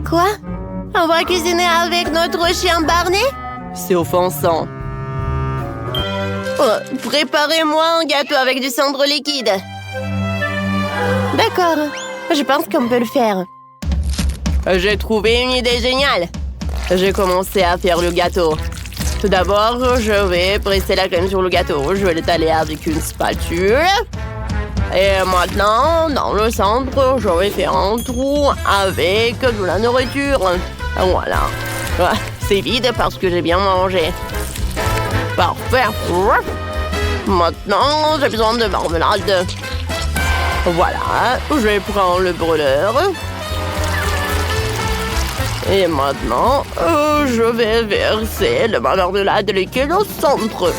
Quoi? On va cuisiner avec notre chien Barney? C'est offensant. Oh, préparez-moi un gâteau avec du cendre liquide. D'accord. Je pense qu'on peut le faire. J'ai trouvé une idée géniale. J'ai commencé à faire le gâteau. Tout d'abord, je vais presser la crème sur le gâteau. Je vais l'étaler avec une spatule. Et maintenant, dans le centre, je vais faire un trou avec de la nourriture. Voilà. C'est vide parce que j'ai bien mangé. Parfait. Maintenant, j'ai besoin de marmelade. Voilà. Je vais prendre le brûleur. Et maintenant, je vais verser le marmelade liquide au centre.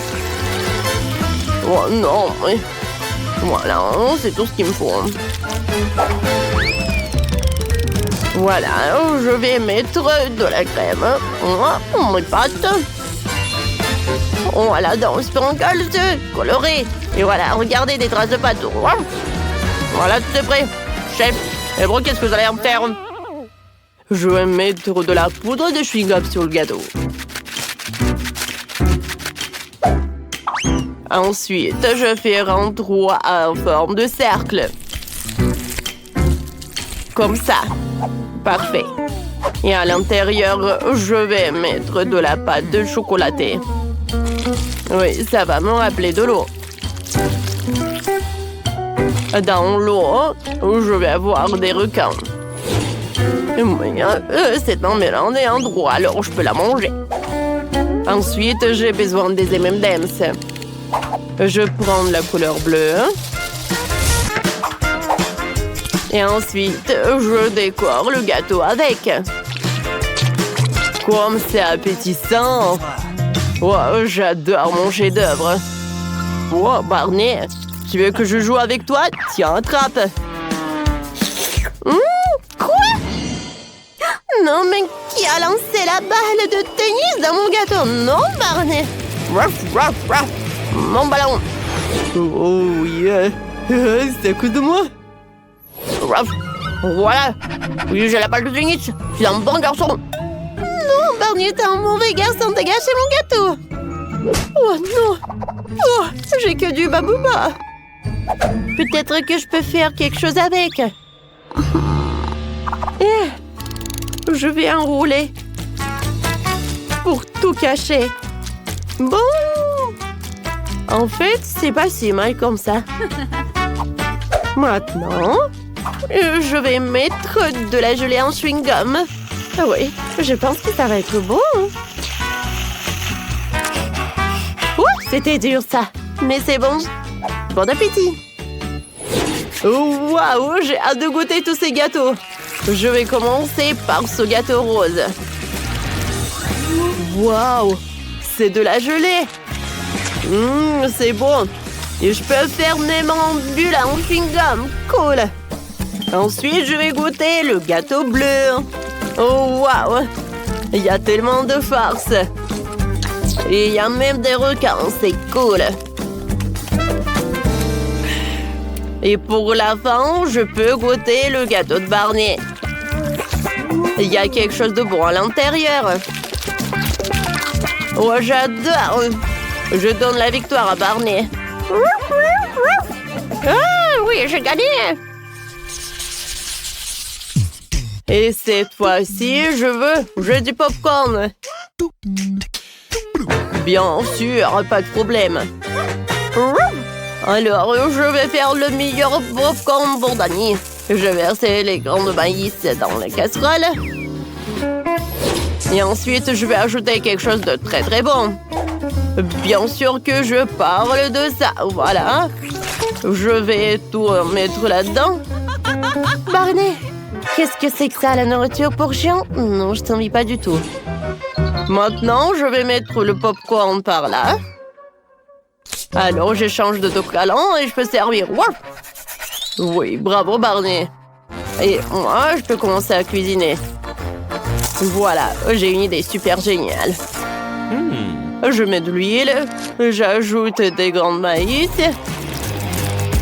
Oh non, mais... Voilà, c'est tout ce qu'il me faut. Voilà, je vais mettre de la crème. Mes pâtes. Voilà, dans le sprinkles coloré. Et voilà, regardez des traces de pâte. Voilà, tout est prêt. Chef, et bon, qu'est-ce que vous allez me faire? Je vais mettre de la poudre de chewing-gum sur le gâteau. Ensuite, je fais un trou en forme de cercle. Comme ça. Parfait. Et à l'intérieur, je vais mettre de la pâte de chocolaté. Oui, ça va me rappeler de l'eau. Dans l'eau, je vais avoir des requins. C'est un mélange et un droit, alors je peux la manger. Ensuite, j'ai besoin des M&M's. Je prends la couleur bleue. Et ensuite, je décore le gâteau avec. Comme c'est appétissant. Wow, j'adore mon chef-d'œuvre. Wow, Barney, tu veux que je joue avec toi? Tiens, attrape. Quoi? Non, mais qui a lancé la balle de tennis dans mon gâteau? Non, Barney. Ruff, ruff, ruff. Mon ballon. Oh, yeah. C'est à cause de moi. Ruff. Voilà. Oui, j'ai la balle de tennis. Je suis un bon garçon. Non, Barney, t'es un mauvais garçon. T'as gâché mon gâteau. Oh, non. Oh, j'ai que du babouba. Peut-être que je peux faire quelque chose avec. Je vais enrouler pour tout cacher. Bon. En fait, c'est pas si mal comme ça. Maintenant, je vais mettre de la gelée en chewing-gum. Ah oui, je pense que ça va être bon. Ouh, c'était dur ça. Mais c'est bon. Bon appétit. Waouh, j'ai hâte de goûter tous ces gâteaux. Je vais commencer par ce gâteau rose. Waouh, c'est de la gelée. C'est bon. Et je peux faire même en bulle en chewing-gum. Cool. Ensuite, je vais goûter le gâteau bleu. Oh, waouh. Il y a tellement de farce. Et il y a même des requins. C'est cool. Et pour la fin, je peux goûter le gâteau de Barney. Il y a quelque chose de bon à l'intérieur. Oh, j'adore. Je donne la victoire à Barney. Ah oui, j'ai gagné. Et cette fois-ci, je veux du popcorn. Bien sûr, pas de problème. Alors, je vais faire le meilleur popcorn pour Danny. Je vais verser les grains de maïs dans la casserole. Et ensuite, je vais ajouter quelque chose de très très bon. Bien sûr que je parle de ça. Voilà. Je vais tout mettre là-dedans. Barney, qu'est-ce que c'est que ça, la nourriture pour chien? Non, je t'envie pas du tout. Maintenant, je vais mettre le popcorn par là. Alors, j'échange de collant et je peux servir. Oui, bravo, Barney. Et moi, je peux commencer à cuisiner. Voilà, j'ai une idée super géniale. Je mets de l'huile, j'ajoute des grains de maïs.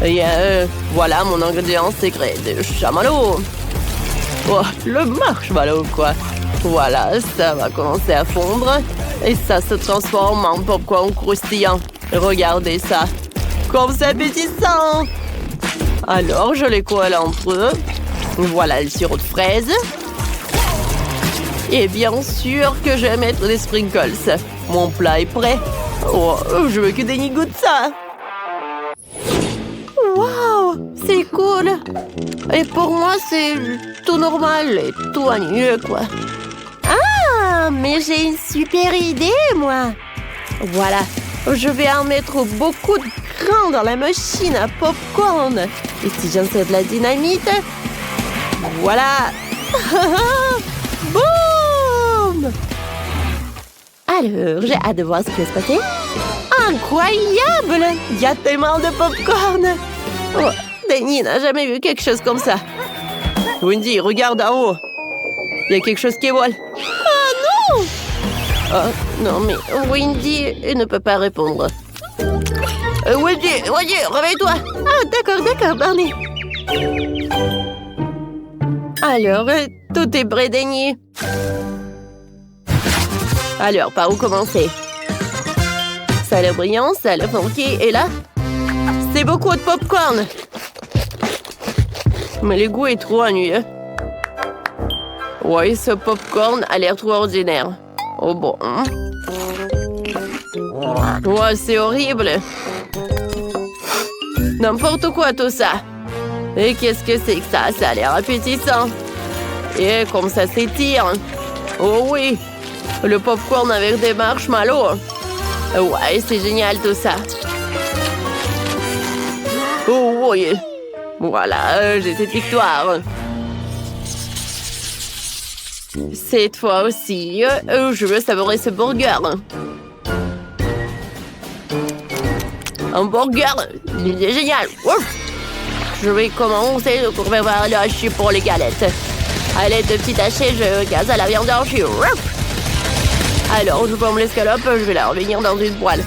Et voilà mon ingrédient secret de chamallow. Oh, le marshmallow, quoi. Voilà, ça va commencer à fondre. Et ça se transforme en popcorn croustillant. Regardez ça. Comme c'est appétissant. Alors, je les colle entre eux. Voilà le sirop de fraise. Et bien sûr que je vais mettre des sprinkles. Mon plat est prêt. Oh, je veux que Denny goûte ça. Waouh, c'est cool. Et pour moi, c'est tout normal et tout ennuyeux, quoi. Ah, mais j'ai une super idée, moi. Voilà, je vais en mettre beaucoup de grains dans la machine à popcorn. Et si j'insère de la dynamite, voilà. Boum! Alors, j'ai hâte de voir ce qui va se passer. Incroyable! Il y a tellement de popcorn. Oh, Denny n'a jamais vu quelque chose comme ça. Wendy, regarde en haut. Il y a quelque chose qui vole. Ah non! Oh, non, mais Wendy ne peut pas répondre. Wendy, réveille-toi! Ah, d'accord, Barney. Alors, tout est prêt, Denny. Alors, par où commencer? Ça a l'air brillant, ça a l'air funky, et là? C'est beaucoup de popcorn. Mais le goût est trop ennuyeux. Ouais, ce popcorn a l'air trop ordinaire. Oh bon. Ouais, c'est horrible. N'importe quoi tout ça. Et qu'est-ce que c'est que ça? Ça a l'air appétissant. Et comme ça s'étire. Oh oui. Le popcorn avec des marshmallows. Ouais, c'est génial tout ça. Oh oui. Voilà, j'ai cette victoire. Cette fois aussi, je veux savourer ce burger. Un burger, il est génial. Ouf. Je vais commencer de préparer le hachis pour les galettes. À l'aide de petits hachés, je gaz à la viande hachée. Alors, je forme l'escalope, je vais la revenir dans une poêle.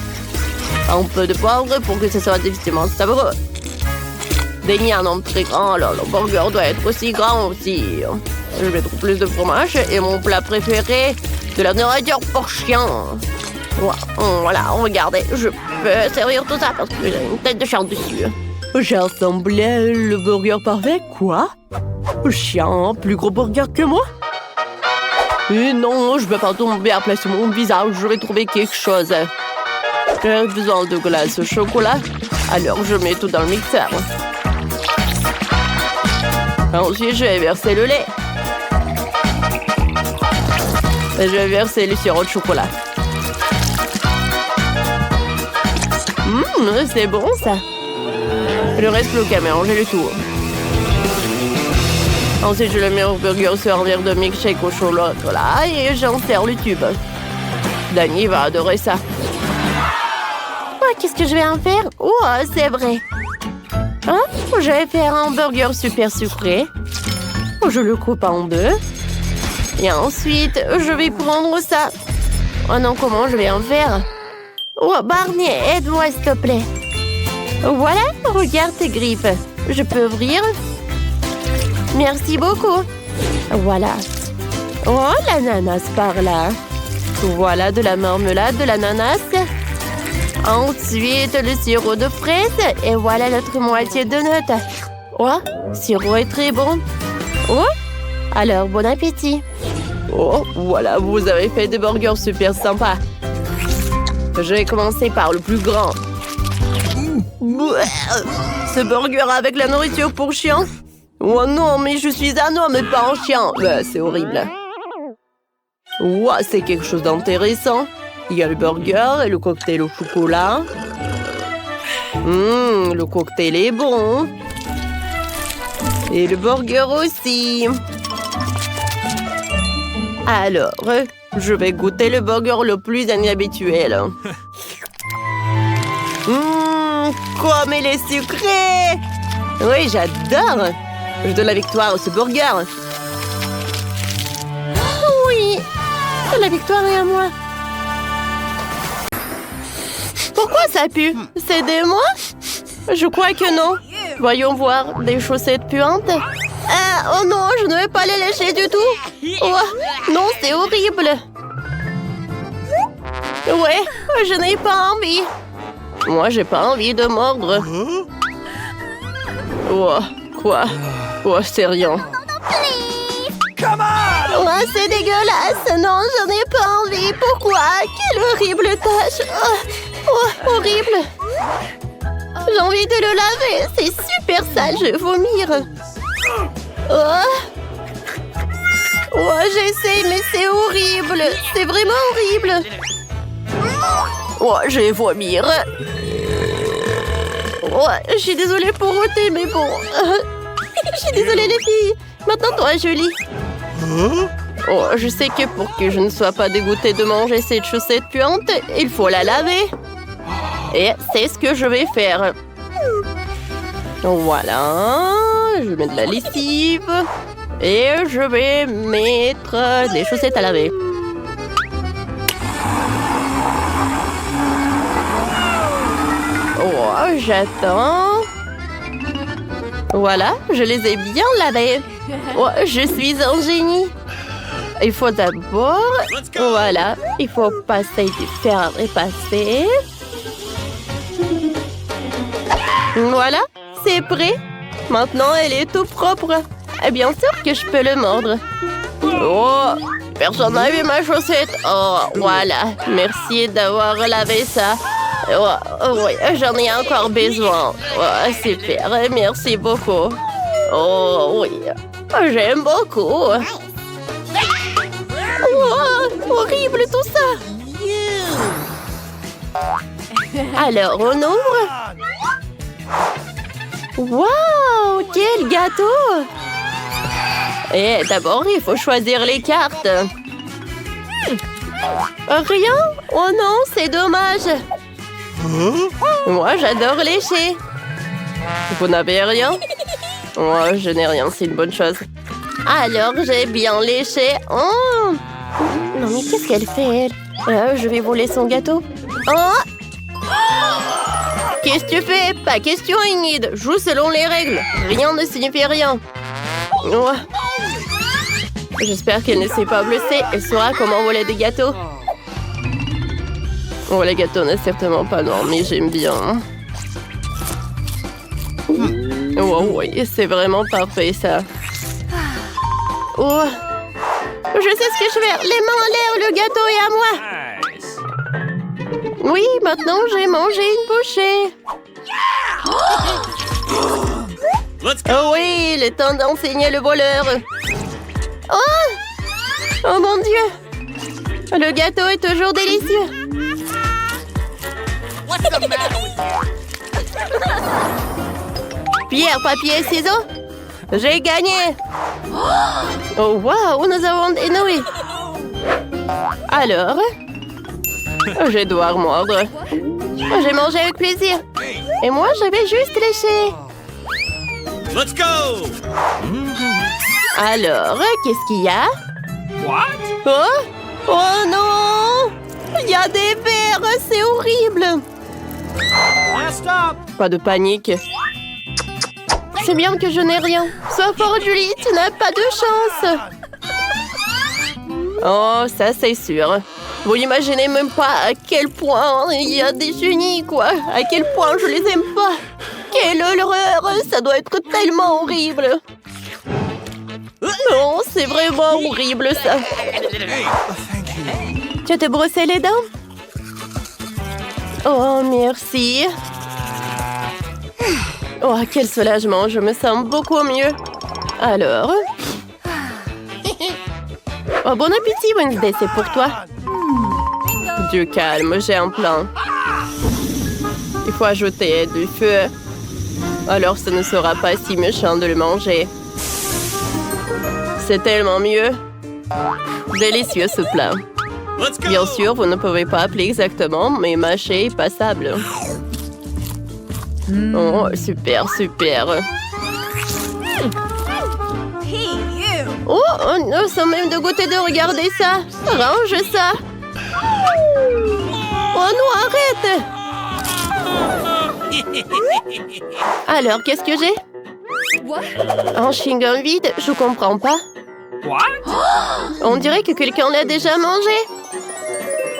Un peu de poivre pour que ce soit définitivement savoureux. Denny a un nombre très grand, alors le burger doit être aussi grand aussi. Je vais mettre plus de fromage et mon plat préféré, de la nourriture pour chien. Voilà, regardez, je peux servir tout ça parce que j'ai une tête de chien dessus. J'ai assemblé le burger parfait, quoi? Chien, plus gros burger que moi? Et non, je ne vais pas tomber à plat sur mon visage, je vais trouver quelque chose. J'ai besoin de glace au chocolat, alors je mets tout dans le mixeur. Ensuite, je vais verser le lait. Et je vais verser le sirop de chocolat. C'est bon ça. Il ne reste plus qu'à mélanger le tout. Ensuite, je le mets au burger sur un verre de milkshake au chocolat et j'en sers le tube. Danny va adorer ça. Oh, qu'est-ce que je vais en faire? Oh, c'est vrai. Hein? Je vais faire un burger super sucré. Je le coupe en deux. Et ensuite, je vais prendre ça. Oh non, comment je vais en faire? Oh, Barney, aide-moi, s'il te plaît. Voilà, regarde tes griffes. Je peux ouvrir? Merci beaucoup. Voilà. Oh, l'ananas par là. Voilà de la marmelade de l'ananas. Ensuite, le sirop de fraise. Et voilà l'autre moitié de note. Oh, le sirop est très bon. Oh, alors bon appétit. Oh, voilà, vous avez fait des burgers super sympas. Je vais commencer par le plus grand. Ce burger avec la nourriture pour chien? Oh non, mais je suis un homme et pas un chien. C'est horrible. Wow, c'est quelque chose d'intéressant. Il y a le burger et le cocktail au chocolat. Le cocktail est bon. Et le burger aussi. Alors, je vais goûter le burger le plus inhabituel. Comme il est sucré! Oui, j'adore! Je donne la victoire à ce burger. Oui, la victoire est à moi. Pourquoi ça pue? C'est de moi? Je crois que non. Voyons voir, des chaussettes puantes. Oh non, je ne vais pas les lâcher du tout. Oh, non, c'est horrible. Ouais, je n'ai pas envie. Moi, j'ai pas envie de mordre. Oh, quoi? Oh, c'est rien. Oh, c'est dégueulasse. Non, j'en ai pas envie. Pourquoi? Quelle horrible tâche. Oh, horrible. J'ai envie de le laver. C'est super sale, je vais vomir. Oh, j'essaie, mais c'est horrible. C'est vraiment horrible. Oh, je vais vomir. Oh, je suis désolée pour ôter, mais bon. Je suis désolée, les filles. Maintenant, toi, Julie. Oh, je sais que pour que je ne sois pas dégoûtée de manger cette chaussette puante, il faut la laver. Et c'est ce que je vais faire. Voilà. Je mets de la lessive. Et je vais mettre des chaussettes à laver. Oh, j'attends. Voilà, je les ai bien lavées. Oh, je suis un génie. Il faut d'abord... Voilà, il faut passer du fer à repasser. Voilà, c'est prêt. Maintenant, elle est tout propre. Et bien sûr que je peux le mordre. Oh, personne n'a vu ma chaussette. Oh, voilà. Merci d'avoir lavé ça. Oh, oui, j'en ai encore besoin. Oh, super, merci beaucoup. Oh, oui, j'aime beaucoup. Oh, horrible tout ça. Alors, on ouvre. Wow, quel gâteau! Et d'abord, il faut choisir les cartes. Rien? Oh non, c'est dommage. Moi, j'adore lécher. Vous n'avez rien? Moi, je n'ai rien, c'est une bonne chose. Alors, j'ai bien léché. Oh! Non, mais qu'est-ce qu'elle fait, elle? Je vais voler son gâteau. Oh! Qu'est-ce que tu fais? Pas question, Ingrid. Joue selon les règles. Rien ne signifie rien. Oh. J'espère qu'elle ne s'est pas blessée. Elle saura comment voler des gâteaux. Oh, les gâteaux n'est certainement pas non, mais j'aime bien. Oh, oui, c'est vraiment parfait, ça. Oh. Je sais ce que je vais faire. Les mains en l'air, le gâteau est à moi. Oui, maintenant j'ai mangé une bouchée. Oh oui, il est temps d'enseigner le voleur. Oh! Oh mon Dieu! Le gâteau est toujours délicieux. Pierre, papier, ciseaux. J'ai gagné. Oh waouh, nous avons énoué. Alors? Je vais devoir mordre. J'ai mangé avec plaisir. Et moi, je vais juste lécher. Let's go! Alors, qu'est-ce qu'il y a? What? Oh? Oh non! Il y a des vers, c'est horrible. Last stop! Pas de panique. C'est bien que je n'ai rien. Sois fort, Julie, tu n'as pas de chance. Oh, ça c'est sûr. Vous n'imaginez même pas à quel point il y a des génies, quoi. À quel point je les aime pas. Quelle horreur, ça doit être tellement horrible. Non, c'est vraiment horrible, ça. Tu te brossé les dents? Oh, merci. Oh, quel soulagement, je me sens beaucoup mieux. Alors? Oh, bon appétit, Wednesday, c'est pour toi. Du calme, j'ai un plan. Il faut ajouter du feu. Alors ce ne sera pas si méchant de le manger. C'est tellement mieux. Délicieux ce plat. Bien sûr, vous ne pouvez pas appeler exactement, mais mâché est passable. Oh, super, super. Oh, nous sommes même dégoûtés de regarder ça. Range ça. Oh non, arrête. Alors, qu'est-ce que j'ai? Un chewing-gum vide? Je comprends pas. What? On dirait que quelqu'un l'a déjà mangé.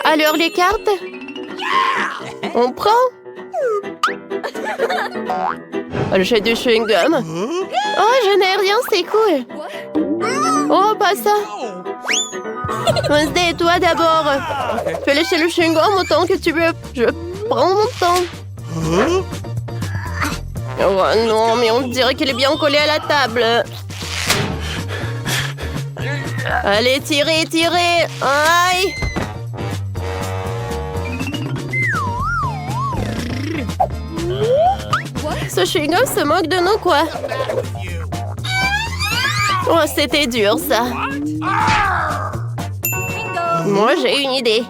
Alors les cartes? On prend? J'ai du chewing-gum. Oh, je n'ai rien, c'est cool. Oh, pas ça. Wednesday, toi d'abord. Fais lécher le chewing-gum autant que tu veux. Je prends mon temps. Oh non, mais on dirait qu'elle est bien collée à la table. Allez, tirez, tirez. Aïe. Ce chewing-gum se moque de nous, quoi. Oh, c'était dur, ça. Moi, j'ai une idée.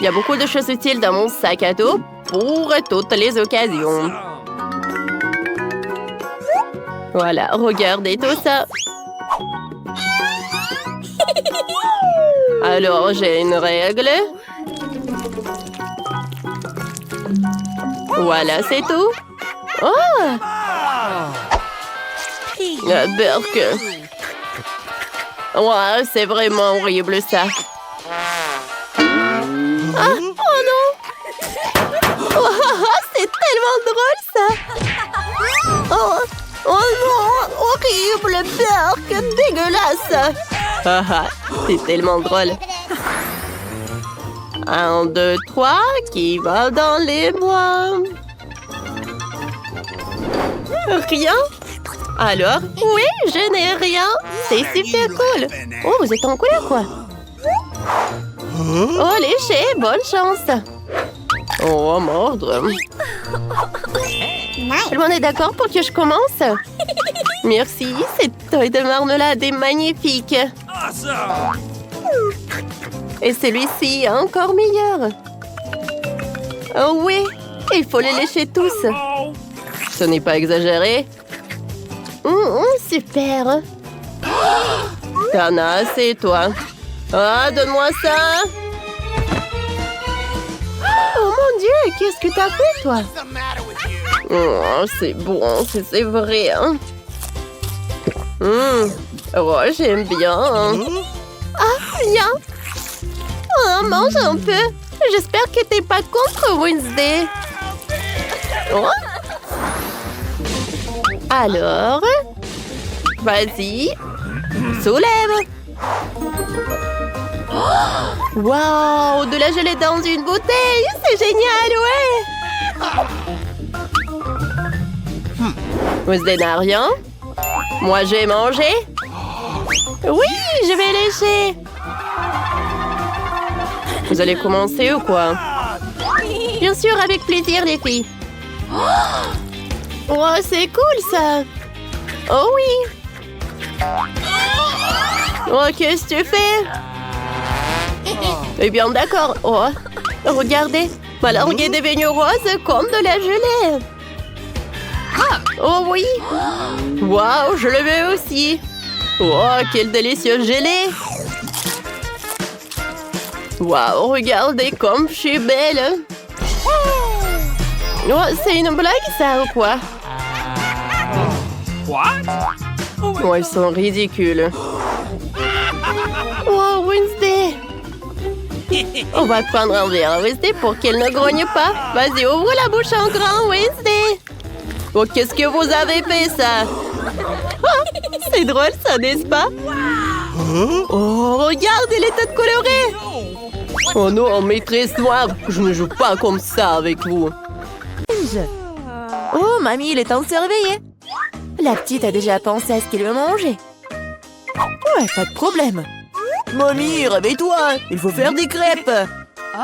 Il y a beaucoup de choses utiles dans mon sac à dos pour toutes les occasions. Voilà, regardez tout ça. Alors, j'ai une règle. Voilà, c'est tout. Oh! La Burke. Ouais, c'est vraiment horrible, ça. Ah! Oh non! Oh, c'est tellement drôle, ça! Oh! Oh non! Horrible, Burke! Dégueulasse! Ah ah! C'est tellement drôle. 1, 2, 3, qui va dans les bois? Rien? Alors? Oui, je n'ai rien. C'est super cool. Oh, vous êtes en couleur, quoi? Oh, léché, bonne chance. Oh, mordre. Tout le monde est d'accord pour que je commence? Merci, cette toile de marmelade est magnifique. Et celui-ci est encore meilleur. Oh oui, il faut les lécher tous. Ce n'est pas exagéré. Super. Tana, c'est toi. Ah, donne-moi ça. Oh mon Dieu, qu'est-ce que t'as fait, toi? Oh, c'est bon, c'est vrai. Hein? Oh, j'aime bien. Ah, bien. Oh, mange un peu. J'espère que t'es pas contre Wednesday. Oh. Alors, vas-y, soulève. Waouh, de la gelée dans une bouteille, c'est génial, ouais. Wednesday n'a rien. Moi, j'ai mangé. Oui, je vais lécher. Vous allez commencer ou quoi? Bien sûr, avec plaisir, les filles. Oh, c'est cool, ça. Oh oui. Oh, qu'est-ce que tu fais? Eh bien, d'accord. Oh, regardez. Ma langue est devenue rose comme de la gelée. Oh oui. Waouh, je le veux aussi. Oh, quel délicieux gelée. Waouh, regardez comme je suis belle. Oh, c'est une blague, ça, ou quoi? What? Oh, ils sont ridicules. Oh, Wednesday. On va prendre un verre à Wednesday pour qu'elle ne grogne pas. Vas-y, ouvre la bouche en grand, Wednesday. Oh, qu'est-ce que vous avez fait, ça? Oh, c'est drôle, ça, n'est-ce pas? Oh, regarde, elle est toute colorée. Oh non, maîtresse noire, je ne joue pas comme ça avec vous. Oh, mamie, il est temps de se réveiller. La petite a déjà pensé à ce qu'elle veut manger. Ouais, pas de problème. Mamie, réveille-toi, il faut faire des crêpes.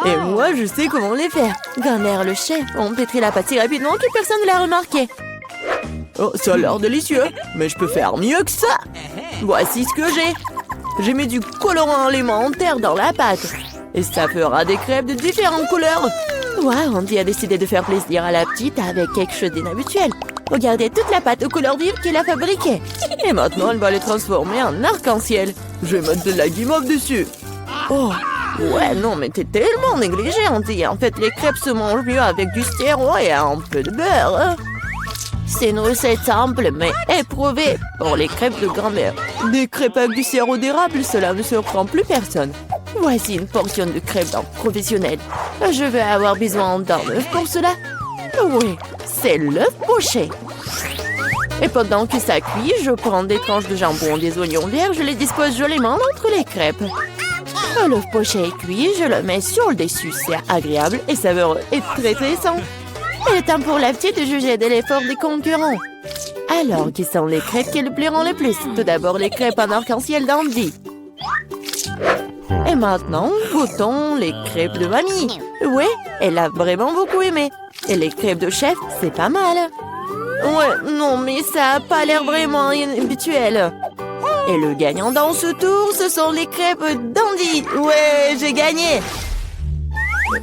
Et moi, je sais comment les faire. Grand-mère le chef, on pétrit la pâte si rapidement que personne ne l'a remarqué. Oh, ça a l'air délicieux, mais je peux faire mieux que ça. Voici ce que j'ai. J'ai mis du colorant alimentaire dans la pâte. Et ça fera des crêpes de différentes couleurs. Waouh, Andy a décidé de faire plaisir à la petite avec quelque chose d'inhabituel. Regardez toute la pâte aux couleurs vives qu'il a fabriquée. Et maintenant, elle va les transformer en arc-en-ciel. Je vais mettre de la guimauve dessus. Oh, ouais, non, mais t'es tellement négligée, Andy. En fait, les crêpes se mangent mieux avec du sirop et un peu de beurre. C'est une recette simple, mais éprouvée pour les crêpes de grand-mère. Des crêpes avec du sirop d'érable, cela ne surprend plus personne. Voici une portion de crêpes d'un professionnel. Je vais avoir besoin d'un œuf pour cela. Oui, c'est l'œuf poché. Et pendant que ça cuit, je prends des tranches de jambon, des oignons verts, je les dispose joliment entre les crêpes. L'œuf poché est cuit, je le mets sur le dessus. C'est agréable et savoureux et très sain. Il est temps pour la petite de juger de l'effort des concurrents. Alors, qui sont les crêpes qui le plairont le plus? Tout d'abord, les crêpes en arc-en-ciel d'Andy. Et maintenant, goûtons les crêpes de mamie. Ouais, elle a vraiment beaucoup aimé. Et les crêpes de chef, c'est pas mal. Ouais, non, mais ça a pas l'air vraiment habituel. Et le gagnant dans ce tour, ce sont les crêpes d'Andy. Ouais, j'ai gagné.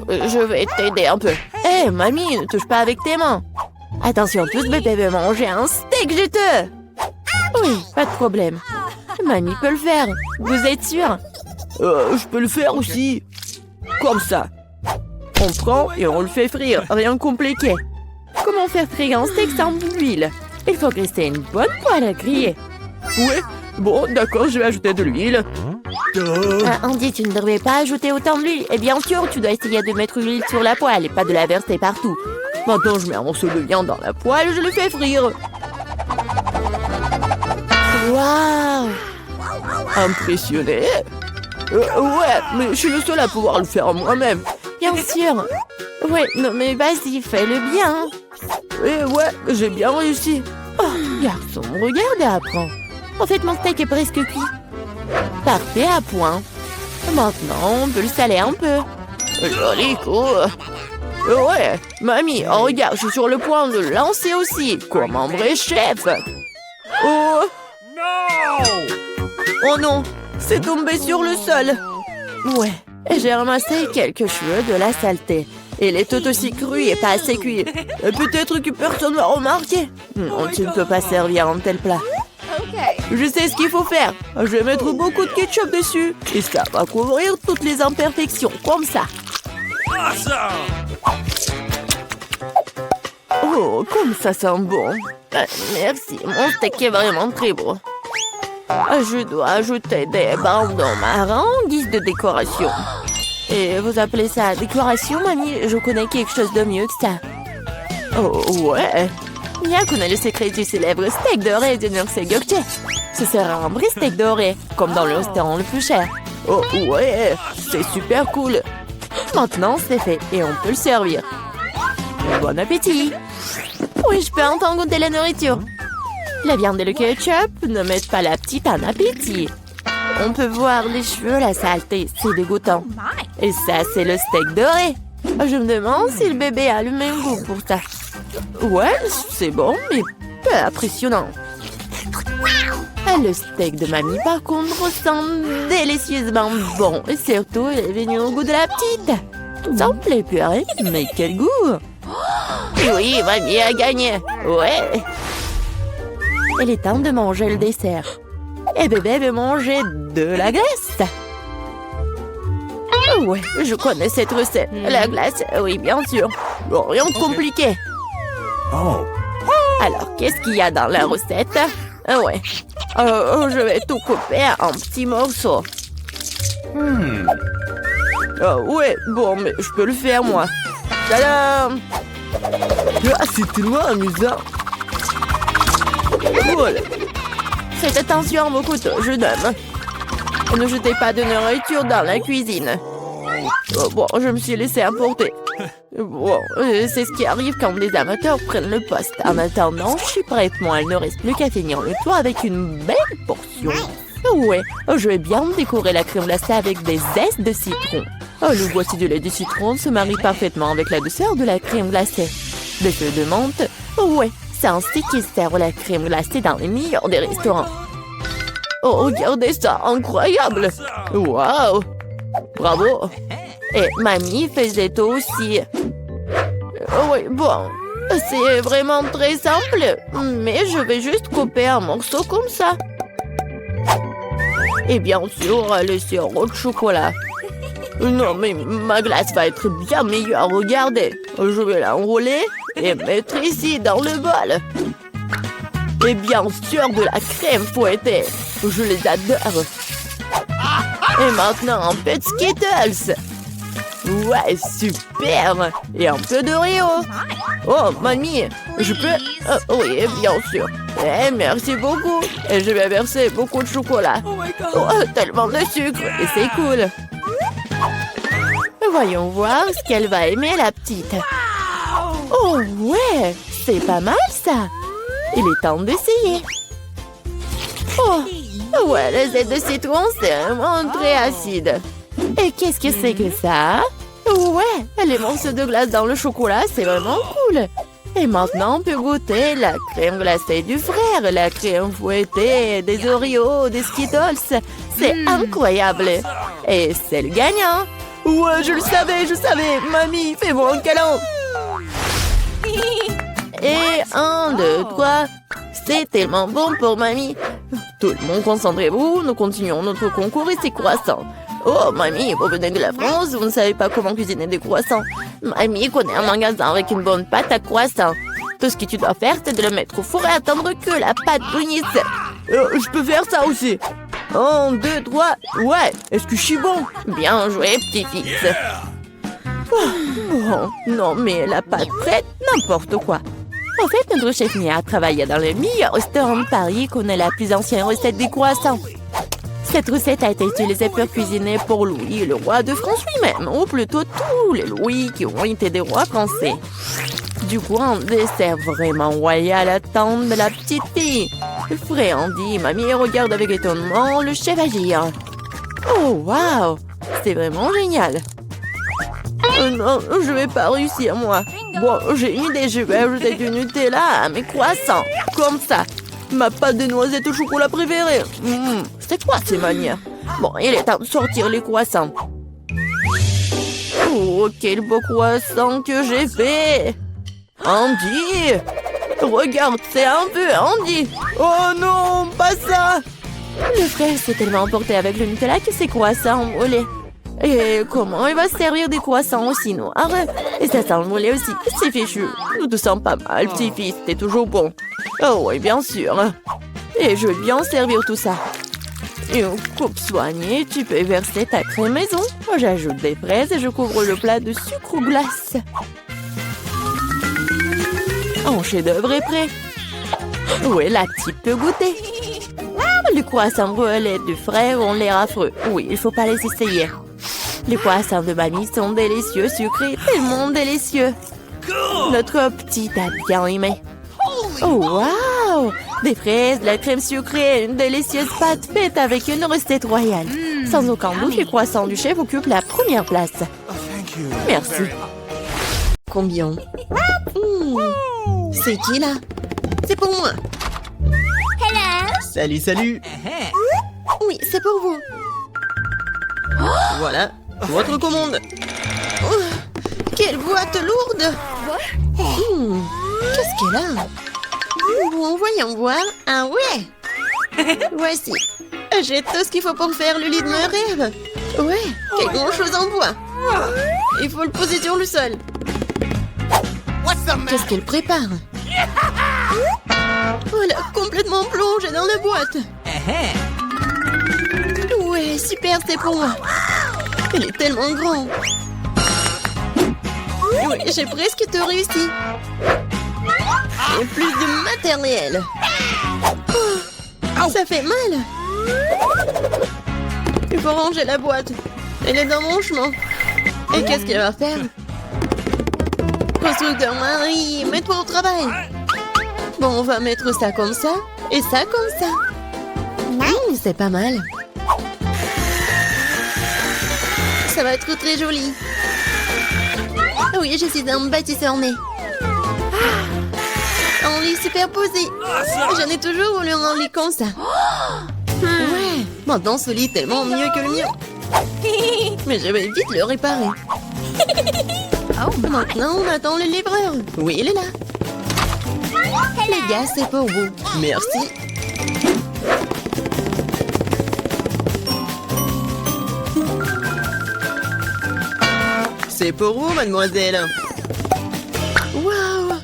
Je vais t'aider un peu. Hé, mamie, ne touche pas avec tes mains. Attention, tous bébé veut manger un steak juteux. Oui, pas de problème. Mamie peut le faire. Vous êtes sûr? Je peux le faire aussi. Comme ça. On prend et on le fait frire. Rien de compliqué. Comment faire frire un steak sans l'huile? Il faut rester une bonne poêle à griller. Ouais. Bon, d'accord, je vais ajouter de l'huile. Andy, tu ne devrais pas ajouter autant d'huile. Et bien sûr, tu dois essayer de mettre l'huile sur la poêle et pas de la verser partout. Maintenant, je mets un morceau de viande dans la poêle et je le fais frire. Waouh! Impressionné? Ouais, mais je suis le seul à pouvoir le faire moi-même. Bien sûr. Ouais, non mais vas-y, fais-le bien. Et ouais, j'ai bien réussi. Oh, garçon, regarde et apprends. En fait, mon steak est presque cuit. Parfait à point. Maintenant, on peut le saler un peu. Joli coup. Ouais, mamie, oh, regarde, je suis sur le point de le lancer aussi, comme un vrai chef. Oh! No! Oh non, c'est tombé sur le sol. Ouais, j'ai ramassé quelques cheveux de la saleté. Il est tout aussi cru et pas assez cuit. Peut-être que personne ne va remarquer. Non, tu ne peux pas servir un tel plat. Je sais ce qu'il faut faire. Je vais mettre beaucoup de ketchup dessus. Et ça va couvrir toutes les imperfections, comme ça. Awesome! Oh, comme ça sent bon. Merci, mon steak est vraiment très beau. Je dois ajouter des bandons marrons en guise de décoration. Et vous appelez ça décoration, mamie? Je connais quelque chose de mieux que ça. Oh, ouais. Mia connaît le secret du célèbre steak doré de Nurse Gökçe. Ce sera un vrai steak doré, comme dans le restaurant le plus cher. Oh, ouais, c'est super cool. Maintenant, c'est fait et on peut le servir. Bon appétit! Oui, je peux entendre goûter la nourriture. La viande et le ketchup ne mettent pas la petite en appétit. On peut voir les cheveux, la saleté, c'est dégoûtant. Et ça, c'est le steak doré. Je me demande si le bébé a le même goût pour ça. Ouais, c'est bon, mais pas impressionnant. Le steak de mamie, par contre, sent délicieusement bon. Et surtout, il est venu au goût de la petite. Ça me plaît purée, mais quel goût! Oui, mamie a gagné. Ouais. Il est temps de manger le dessert. Et bébé veut manger de la glace. Ouais, je connais cette recette. La glace, oui, bien sûr. Bon, rien de compliqué. Oh. Alors, qu'est-ce qu'il y a dans la recette? Ouais. Je vais tout couper en petits morceaux. Ouais, bon, mais je peux le faire, moi. Tadam! Ah, c'est tellement amusant. Voilà. Faites attention à vos couteaux, jeune homme. Ne jetez pas de nourriture dans la cuisine. Bon, je me suis laissé emporter. Bon, c'est ce qui arrive quand les amateurs prennent le poste. En attendant, je suis prête. Moi, il ne reste plus qu'à finir le tour avec une belle portion. Ouais, je vais bien décorer la crème glacée avec des zestes de citron. Le boîtier de lait de citron se marie parfaitement avec la douceur de la crème glacée. Des feuilles de menthe. Ouais, c'est ainsi qu'ils servent la crème glacée dans les meilleurs des restaurants. Oh, regardez ça, incroyable! Waouh! Bravo! Et mamie faisait aussi. Oui, bon, c'est vraiment très simple, mais je vais juste couper un morceau comme ça. Et bien sûr, le sirop de chocolat. Non, mais ma glace va être bien meilleure, regardez. Je vais l'enrouler et mettre ici dans le bol. Et bien sûr de la crème fouettée. Je les adore. Et maintenant, un peu de Skittles. Ouais, super. Et un peu d'Oreo. Oh, mamie, je peux... oui, bien sûr. Eh, merci beaucoup. Et je vais verser beaucoup de chocolat. Oh, tellement de sucre. Et c'est cool. Voyons voir ce qu'elle va aimer, la petite. Oh, ouais, c'est pas mal, ça. Il est temps d'essayer. Oh, ouais, le zeste de citron, c'est vraiment très acide. Et qu'est-ce que c'est que ça? Ouais, les morceaux de glace dans le chocolat, c'est vraiment cool. Et maintenant, on peut goûter la crème glacée du frère, la crème fouettée, des Oreos, des Skittles. C'est incroyable. Et c'est le gagnant. Ouais, je le savais. Mamie, fais-moi un câlin. Et 1, 2, 3. C'est tellement bon pour mamie. Tout le monde, concentrez-vous. Nous continuons notre concours et c'est croissant. Oh, mamie, vous venez de la France, vous ne savez pas comment cuisiner des croissants. Mamie connaît un magasin avec une bonne pâte à croissant. Tout ce que tu dois faire, c'est de le mettre au four et attendre que la pâte brunisse. Je peux faire ça aussi. 1, 2, 3. Ouais, est-ce que je suis bon? Bien joué, petit-fils. Oh, non, mais la pâte prête, n'importe quoi. En fait, notre chef Nia travaille dans le meilleur restaurant de Paris et connaît la plus ancienne recette des croissants. Cette recette a été utilisée pour cuisiner pour Louis, le roi de France lui-même, ou plutôt tous les Louis qui ont été des rois français. Du coup, un dessert vraiment royal attend de la petite fille. Frais Andy, mamie regarde avec étonnement le chef agir. Oh, waouh! C'est vraiment génial! Non, je vais pas réussir, moi. Bon, j'ai une idée, je vais ajouter du Nutella à mes croissants. Comme ça. Ma pâte de noisette au chocolat préférée. C'est quoi ces manières? Bon, il est temps de sortir les croissants. Oh, quel beau croissant que j'ai fait! Andy! Regarde, c'est un peu Andy! Oh non, pas ça! Le frère s'est tellement emporté avec le Nutella que ses croissants ont brûlé. Et comment il va se servir des croissants aussi noirs? Et ça sent le brûlé aussi. C'est fichu. Nous te sens pas mal, petit-fils. T'es toujours bon. Oh oui, bien sûr. Et je vais bien servir tout ça. Une coupe soignée, tu peux verser ta crème maison. J'ajoute des fraises et je couvre le plat de sucre ou glace. Un chef-d'œuvre est prêt. Oui, la petite peut goûter. Les croissants brûlés du frère ont l'air affreux. Oui, il faut pas les essayer. Les croissants de mamie sont délicieux, sucrés, tellement délicieux. Notre petite a bien aimé. Oh, waouh! Des fraises, de la crème sucrée, une délicieuse pâte faite avec une recette royale. Sans aucun doute, les croissants du chef occupent la première place. Merci. Combien? C'est qui, là? C'est pour moi. Salut. Oui, c'est pour vous. Voilà, votre commande. Oh, quelle boîte lourde! Qu'est-ce qu'elle a? Bon, voyons voir. Ah ouais! Voici. J'ai tout ce qu'il faut pour faire le lit de mes rêves. Ouais, quelle grande chose en bois. Il faut le poser sur le sol. Qu'est-ce qu'elle prépare? Voilà, complètement plongée dans la boîte. Ouais, super, c'est pour moi. Elle est tellement grande. Oui, j'ai presque tout réussi. Et plus de matériel. Oh, ça fait mal. Il faut ranger la boîte. Elle est dans mon chemin. Et qu'est-ce qu'elle va faire? Constructeur Marie, mets-toi au travail. Bon, on va mettre ça comme ça et ça comme ça. C'est pas mal. Ça va être très joli. Oui, je suis un bâtisseur né. Un lit superposé. J'en ai toujours voulu un lit comme ça. Ouais, maintenant ce lit est tellement mieux que le mien. Mais je vais vite le réparer. Maintenant, on attend le livreur. Oui, il est là. Les gars, c'est pour vous. Merci. C'est pour vous, mademoiselle. Waouh!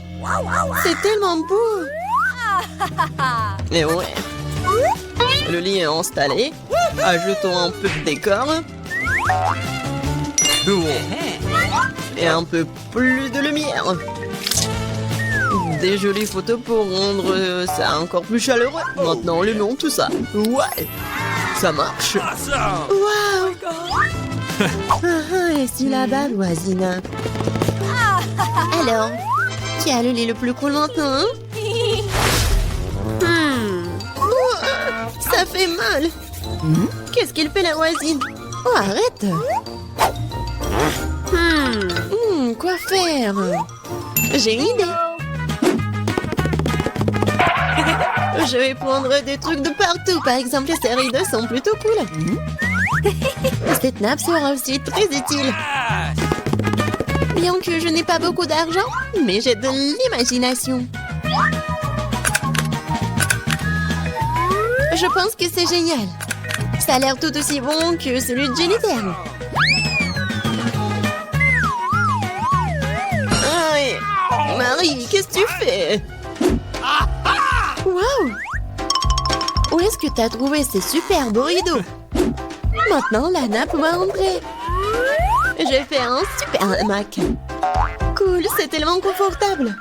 C'est tellement beau! Et ouais. Le lit est installé. Ajoutons un peu de décor. Et un peu plus de lumière. Des jolies photos pour rendre ça encore plus chaleureux. Maintenant, allumons tout ça. Ouais, ça marche. Waouh! Et si là-bas, voisine? Alors, qui a le lit le plus cool maintenant, hein? Ça fait mal. Qu'est-ce qu'il fait la voisine? Oh, arrête. Quoi faire? J'ai une idée. Je vais prendre des trucs de partout. Par exemple, ces rideaux sont plutôt cool. Cette nappe sera aussi très utile. Bien que je n'ai pas beaucoup d'argent, mais j'ai de l'imagination. Je pense que c'est génial. Ça a l'air tout aussi bon que celui de Jennifer. Aïe. Marie, qu'est-ce que tu fais? Waouh! Où est-ce que tu as trouvé ces super beaux rideaux? Maintenant, la nappe va entrer. J'ai fait un super hamac. Cool, c'est tellement confortable.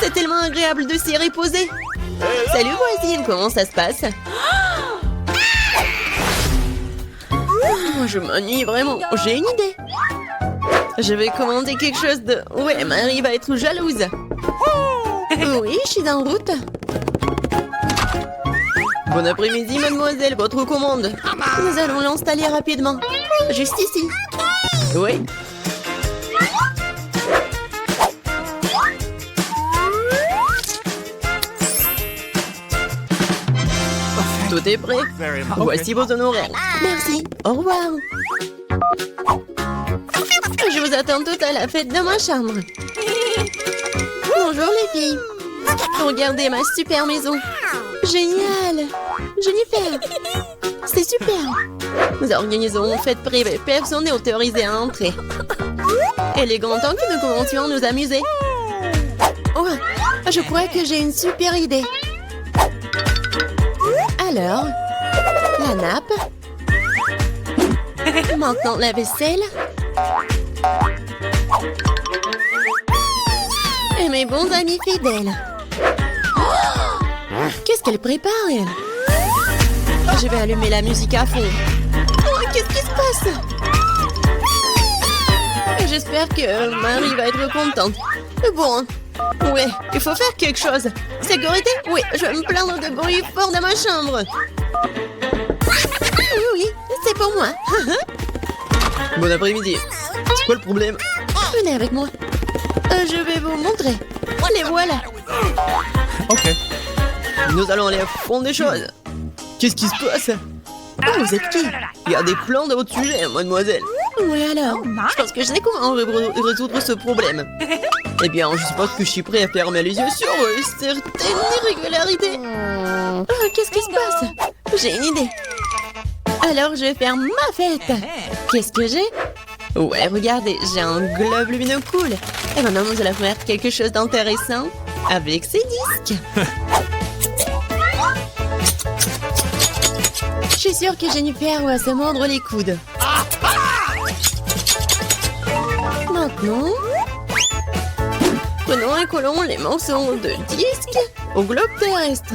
C'est tellement agréable de s'y reposer. Salut voisine, comment ça se passe? Je m'ennuie vraiment. J'ai une idée. Je vais commander quelque chose de... Ouais, Marie va être jalouse. Oui, je suis en route. Bon après-midi, mademoiselle, votre commande. Nous allons l'installer rapidement. Juste ici. Oui. Tout est prêt. Voici vos honoraires. Merci. Au revoir. Je vous attends toutes à la fête de ma chambre. Bonjour les filles. Regardez ma super maison. Génial. Jennifer. C'est super. Nous organisons une fête privée. Personne n'est autorisé à entrer. Il est grand temps que nous commencions à nous amuser. Oh, je crois que j'ai une super idée. Alors, la nappe. Maintenant, la vaisselle. Et mes bons amis fidèles. Qu'est-ce qu'elle prépare, elle? Je vais allumer la musique à fond. Oh, qu'est-ce qui se passe? J'espère que Marie va être contente. Bon, ouais, il faut faire quelque chose. Sécurité? Oui, je vais me plaindre de bruit fort dans ma chambre. Oui, c'est pour moi. Bon après-midi. C'est quoi le problème? Venez avec moi. Je vais vous montrer. Les voilà. Ok. Nous allons aller à fond des choses. Qu'est-ce qui se passe? Oh, vous êtes qui? Il y a des plans de votre sujet, mademoiselle. Oui, alors? Je pense que je sais comment résoudre ce problème. Eh bien, je suppose que je suis prêt à fermer les yeux sur certaines irrégularités. Oh, qu'est-ce qui se passe? J'ai une idée. Alors, je vais faire ma fête. Qu'est-ce que j'ai? Ouais, regardez, j'ai un globe lumineux cool. Et maintenant, nous allons faire quelque chose d'intéressant avec ces disques. Je suis sûre que Jennifer va se mordre les coudes. Maintenant, prenons et collons les morceaux de disques au globe terrestre.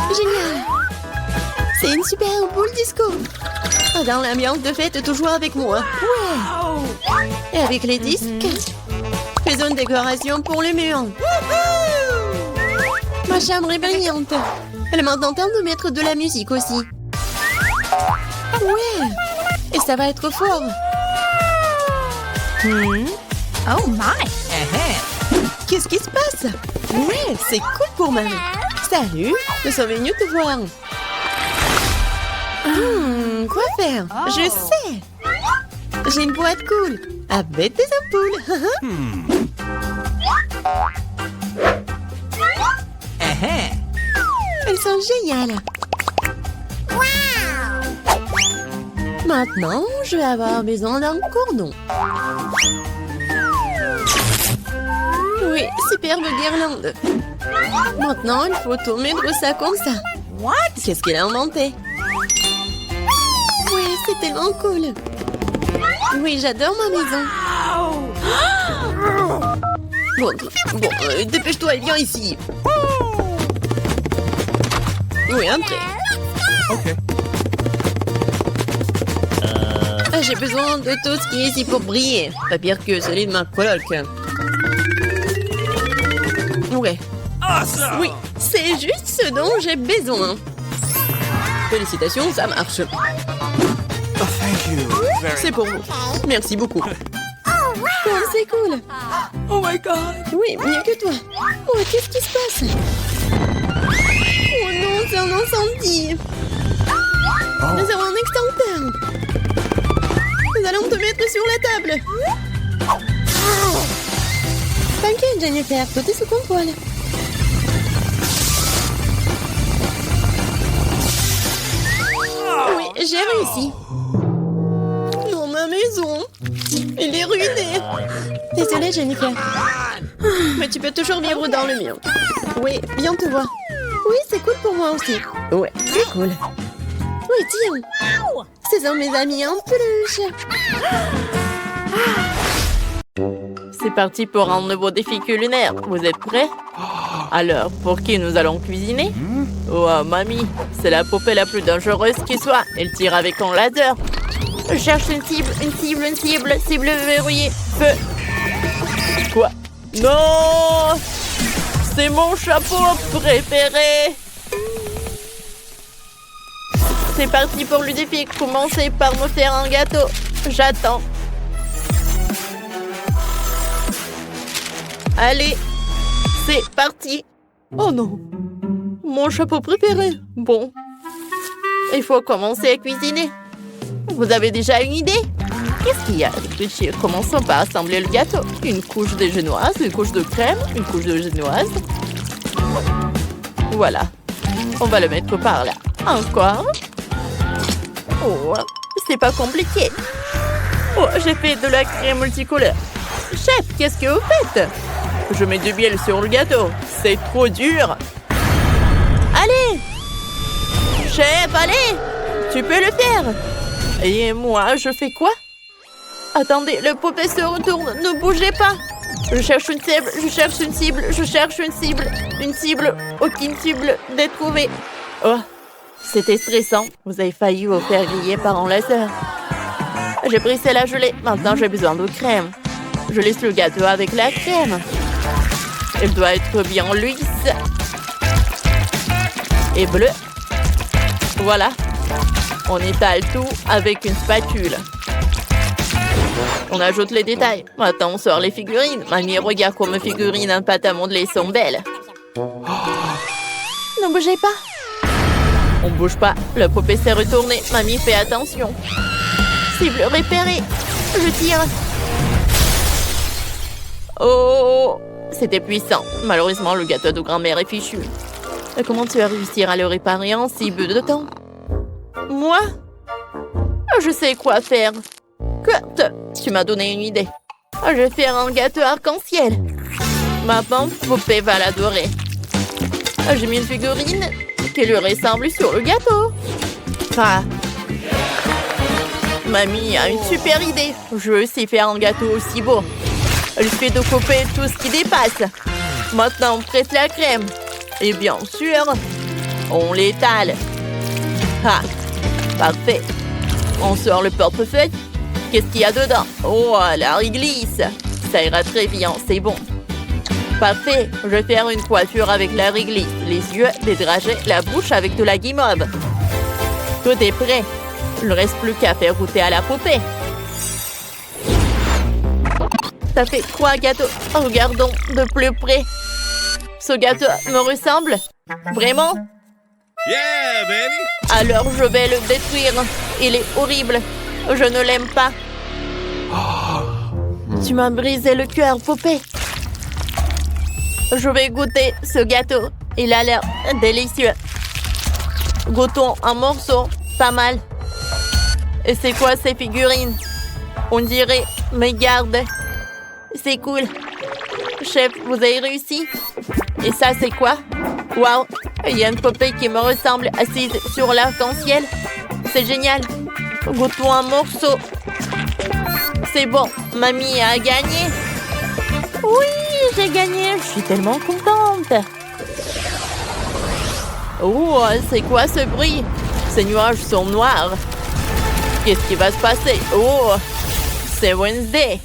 Génial! C'est une super boule disco. Dans l'ambiance de fête, toujours avec moi. Ouais! Et avec les disques, faisons une décoration pour le mur. Ma chambre est brillante. Elle m'a tenté de mettre de la musique aussi. Ouais! Et ça va être fort. Oh my! Qu'est-ce qui se passe? Ouais, c'est cool pour Marie. Salut, nous sommes venus te voir. Quoi faire? Je sais. J'ai une boîte cool avec des ampoules. Elles sont géniales. Maintenant, je vais avoir besoin d'un cordon. Oui, superbe guirlande. Maintenant, il faut tout mettre ça comme ça. What? Qu'est-ce qu'il a inventé? Oui, c'est tellement cool. Oui, j'adore ma maison. Bon, dépêche-toi et viens ici. Oui, entrez. Okay. J'ai besoin de tout ce qui est ici pour briller. Pas pire que celui de ma coloc. Ouais. Awesome! Oui, c'est juste ce dont j'ai besoin. Félicitations, ça marche. Oh, thank you. C'est pour vous. Merci beaucoup. Oh, c'est cool. Oh my god! Oui, mieux que toi. Oh, qu'est-ce qui se passe? Oh non, c'est un incendie. Nous avons un extincteur. Nous allons te mettre sur la table. T'inquiète, Jennifer, tout est sous contrôle. Oui, j'ai réussi. Non, ma maison. Elle est ruinée. Désolée, Jennifer. Mais tu peux toujours vivre dans le mien. Oui, viens te voir. Oui, c'est cool pour moi aussi. Ouais, c'est cool. Oui, tiens. Ce sont mes amis en peluche. C'est parti pour un nouveau défi culinaire. Vous êtes prêts? Alors, pour qui nous allons cuisiner? Oh, mamie, c'est la poupée la plus dangereuse qui soit. Elle tire avec un laser. Je cherche une cible. Cible verrouillée. Feu. Quoi? Non! C'est mon chapeau préféré! C'est parti pour le défi. Commencez par me faire un gâteau. J'attends. Allez, c'est parti. Oh non, mon chapeau préféré. Bon, il faut commencer à cuisiner. Vous avez déjà une idée? Qu'est-ce qu'il y a? Réfléchir. Commençons par assembler le gâteau. Une couche de génoise, une couche de crème, une couche de génoise. Voilà. On va le mettre par là. Encore. Oh, c'est pas compliqué. Oh, j'ai fait de la crème multicolore. Chef, qu'est-ce que vous faites? Je mets du miel sur le gâteau. C'est trop dur. Allez! Chef, allez! Tu peux le faire. Et moi, je fais quoi? Attendez, le poupée se retourne. Ne bougez pas. Je cherche une cible, Une cible. Aucune cible n'est trouvée. Oh, c'était stressant. Vous avez failli vous faire griller par un laser. J'ai brisé la gelée. Maintenant, j'ai besoin de crème. Je laisse le gâteau avec la crème. Elle doit être bien lisse. Et bleue. Voilà. On étale tout avec une spatule. On ajoute les détails. Maintenant, on sort les figurines. Mamie, regarde comme figurines en pâte à modeler sont belles. Ne bougez pas. On bouge pas. La poupée s'est retournée. Mamie, fais attention. Cible repérée. Je tire. Oh, c'était puissant. Malheureusement, le gâteau de grand-mère est fichu. Et comment tu vas réussir à le réparer en si peu de temps? Moi? Je sais quoi faire. Kurt, tu m'as donné une idée. Je vais faire un gâteau arc-en-ciel. Ma pauvre poupée va l'adorer. J'ai mis une figurine qui lui ressemble sur le gâteau. Ah. Mamie a une super idée. Je veux aussi faire un gâteau aussi beau. Elle fait de couper tout ce qui dépasse. Maintenant, on presse la crème. Et bien sûr, on l'étale. Ah, parfait. On sort le portefeuille. Qu'est-ce qu'il y a dedans? Oh, la réglisse. Ça ira très bien, c'est bon. Parfait. Je vais faire une coiffure avec la réglisse. Les yeux, des dragées, la bouche avec de la guimauve. Tout est prêt. Il ne reste plus qu'à faire goûter à la poupée. Ça fait 3 gâteaux. Regardons de plus près. Ce gâteau me ressemble? Vraiment? Yeah, baby! Alors je vais le détruire. Il est horrible. Je ne l'aime pas. Tu m'as brisé le cœur, poupée. Je vais goûter ce gâteau. Il a l'air délicieux. Goûtons un morceau. Pas mal. Et c'est quoi ces figurines? On dirait mes gardes. C'est cool. Chef, vous avez réussi. Et ça, c'est quoi? Wow, il y a une poupée qui me ressemble assise sur l'arc-en-ciel. C'est génial. Goûtons un morceau. C'est bon, mamie a gagné. Oui, j'ai gagné. Je suis tellement contente. Oh, c'est quoi ce bruit? Ces nuages sont noirs. Qu'est-ce qui va se passer? Oh, c'est Wednesday.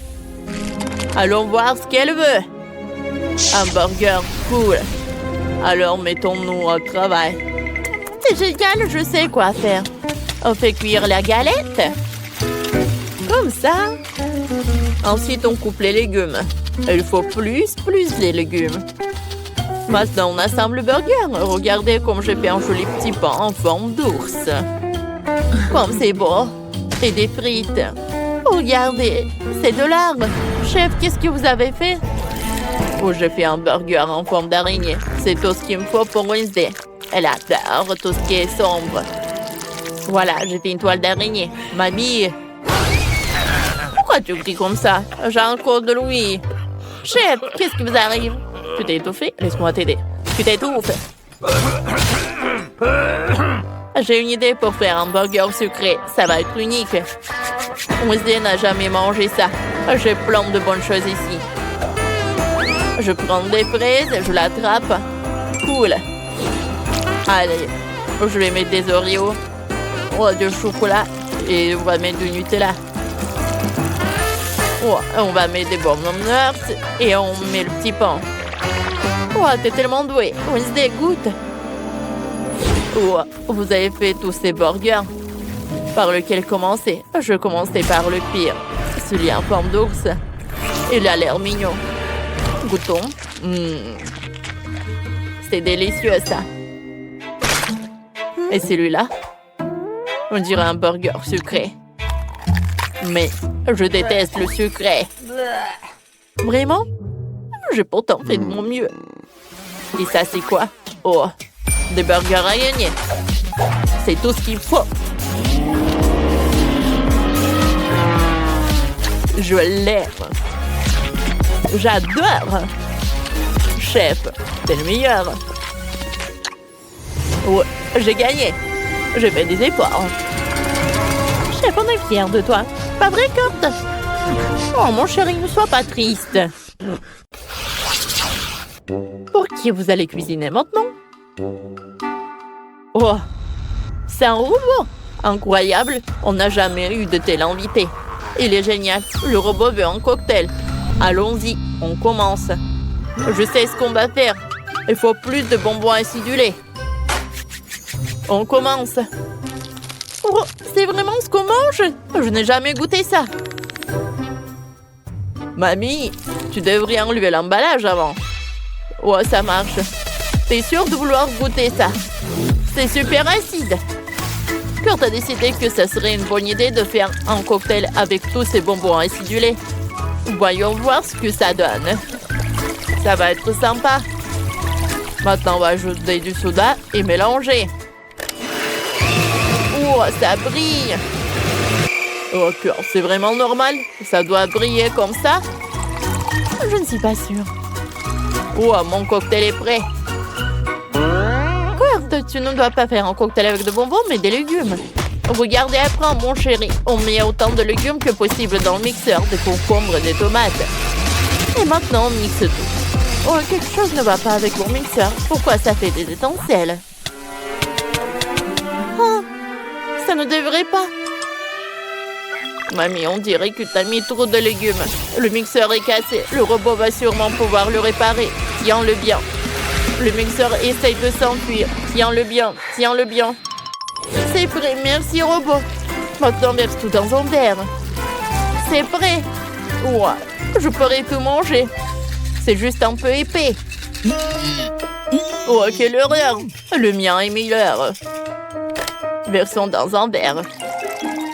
Allons voir ce qu'elle veut. Un burger, cool. Alors mettons-nous au travail. C'est génial, je sais quoi faire. On fait cuire la galette. Comme ça. Ensuite, on coupe les légumes. Il faut plus les légumes. Maintenant, on assemble le burger. Regardez comme j'ai fait un joli petit pain en forme d'ours. Comme c'est beau. Et des frites. Regardez, c'est de l'art. Chef, qu'est-ce que vous avez fait? Oh, j'ai fait un burger en forme d'araignée. C'est tout ce qu'il me faut pour Wednesday. Elle adore tout ce qui est sombre. Voilà, j'ai fait une toile d'araignée. Mamie, pourquoi tu cries comme ça? J'ai un code de Louis. Chef, qu'est-ce qui vous arrive? Tu t'es étouffé? Laisse-moi t'aider. Tu t'étouffes. J'ai une idée pour faire un burger sucré. Ça va être unique. Wednesday n'a jamais mangé ça. J'ai plein de bonnes choses ici. Je prends des fraises, je l'attrape. Cool. Allez, je vais mettre des Oreos. Oh, du chocolat. Et on va mettre du Nutella. Oh, on va mettre des bonbons nuts. Et on met le petit pain. Oh, t'es tellement doué. Wednesday, goûte. Oh, vous avez fait tous ces burgers. Par lequel commencer? Je commençais par le pire. Celui en forme d'ours. Il a l'air mignon. Goûtons. C'est délicieux, ça. Et celui-là? On dirait un burger sucré. Mais je déteste le sucré. Vraiment? J'ai pourtant fait de mon mieux. Et ça, c'est quoi? Oh, des burgers à gagner. C'est tout ce qu'il faut. Je l'aime. J'adore. Chef, t'es le meilleur. Ouais, j'ai gagné. J'ai fait des efforts. Chef, on est fiers de toi. Pas vrai, Kurt? Oh, mon chéri, ne sois pas triste. Pour qui vous allez cuisiner maintenant? Oh, c'est un robot. Incroyable. On n'a jamais eu de tel invité. Il est génial. Le robot veut un cocktail. Allons-y, on commence. Je sais ce qu'on va faire. Il faut plus de bonbons acidulés. On commence. Oh, c'est vraiment ce qu'on mange? Je n'ai jamais goûté ça. Mamie, tu devrais enlever l'emballage avant. Oh, ça marche. T'es sûre de vouloir goûter ça? C'est super acide. Kurt a décidé que ça serait une bonne idée de faire un cocktail avec tous ces bonbons acidulés. Voyons voir ce que ça donne. Ça va être sympa. Maintenant, on va ajouter du soda et mélanger. Oh, ça brille. Oh, Kurt, c'est vraiment normal? Ça doit briller comme ça? Je ne suis pas sûre. Oh, mon cocktail est prêt. Kurt, tu ne dois pas faire un cocktail avec de bonbons, mais des légumes. Regardez après, mon chéri. On met autant de légumes que possible dans le mixeur, des concombres, des tomates. Et maintenant, on mixe tout. Oh, quelque chose ne va pas avec mon mixeur. Pourquoi ça fait des étincelles? Oh, ça ne devrait pas. Mamie, on dirait que t'as mis trop de légumes. Le mixeur est cassé. Le robot va sûrement pouvoir le réparer. Tiens-le bien. Le mixeur essaye de s'enfuir. Tiens-le bien. Tiens-le bien. C'est prêt. Merci, robot. Maintenant, verse tout dans un verre. C'est prêt. Ouah, je pourrais tout manger. C'est juste un peu épais. Oh, quelle horreur. Le mien est meilleur. Versons dans un verre.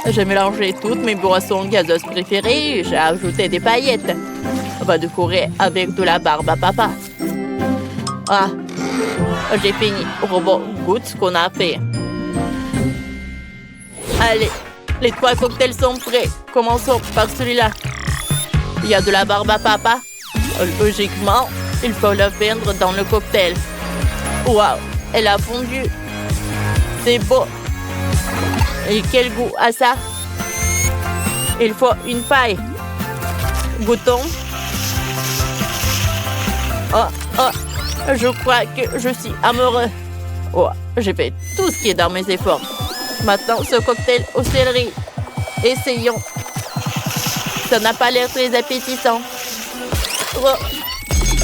J'ai mélangé toutes mes boissons gazeuses préférées et j'ai ajouté des paillettes. On va décorer avec de la barbe à papa. Ah, j'ai fini. Robot, goûte ce qu'on a fait. Allez, les 3 cocktails sont prêts. Commençons par celui-là. Il y a de la barbe à papa. Logiquement, il faut le perdre dans le cocktail. Waouh, elle a fondu. C'est beau. Et quel goût a ça? Il faut une paille. Goûtons. Je crois que je suis amoureux. J'ai fait tout ce qui est dans mes efforts. Maintenant, ce cocktail au céleri. Essayons. Ça n'a pas l'air très appétissant.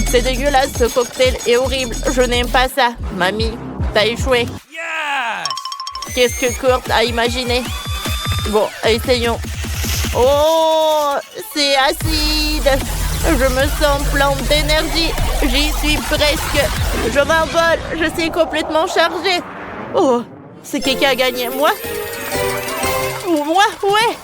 C'est dégueulasse, ce cocktail est horrible. Je n'aime pas ça. Mamie, t'as échoué. Qu'est-ce que Kurt a imaginé? Bon, essayons. Oh, c'est acide. Je me sens plein d'énergie. J'y suis presque. Je m'envole. Je suis complètement chargée. Oh, c'est qui a gagné? Moi? Moi, ouais.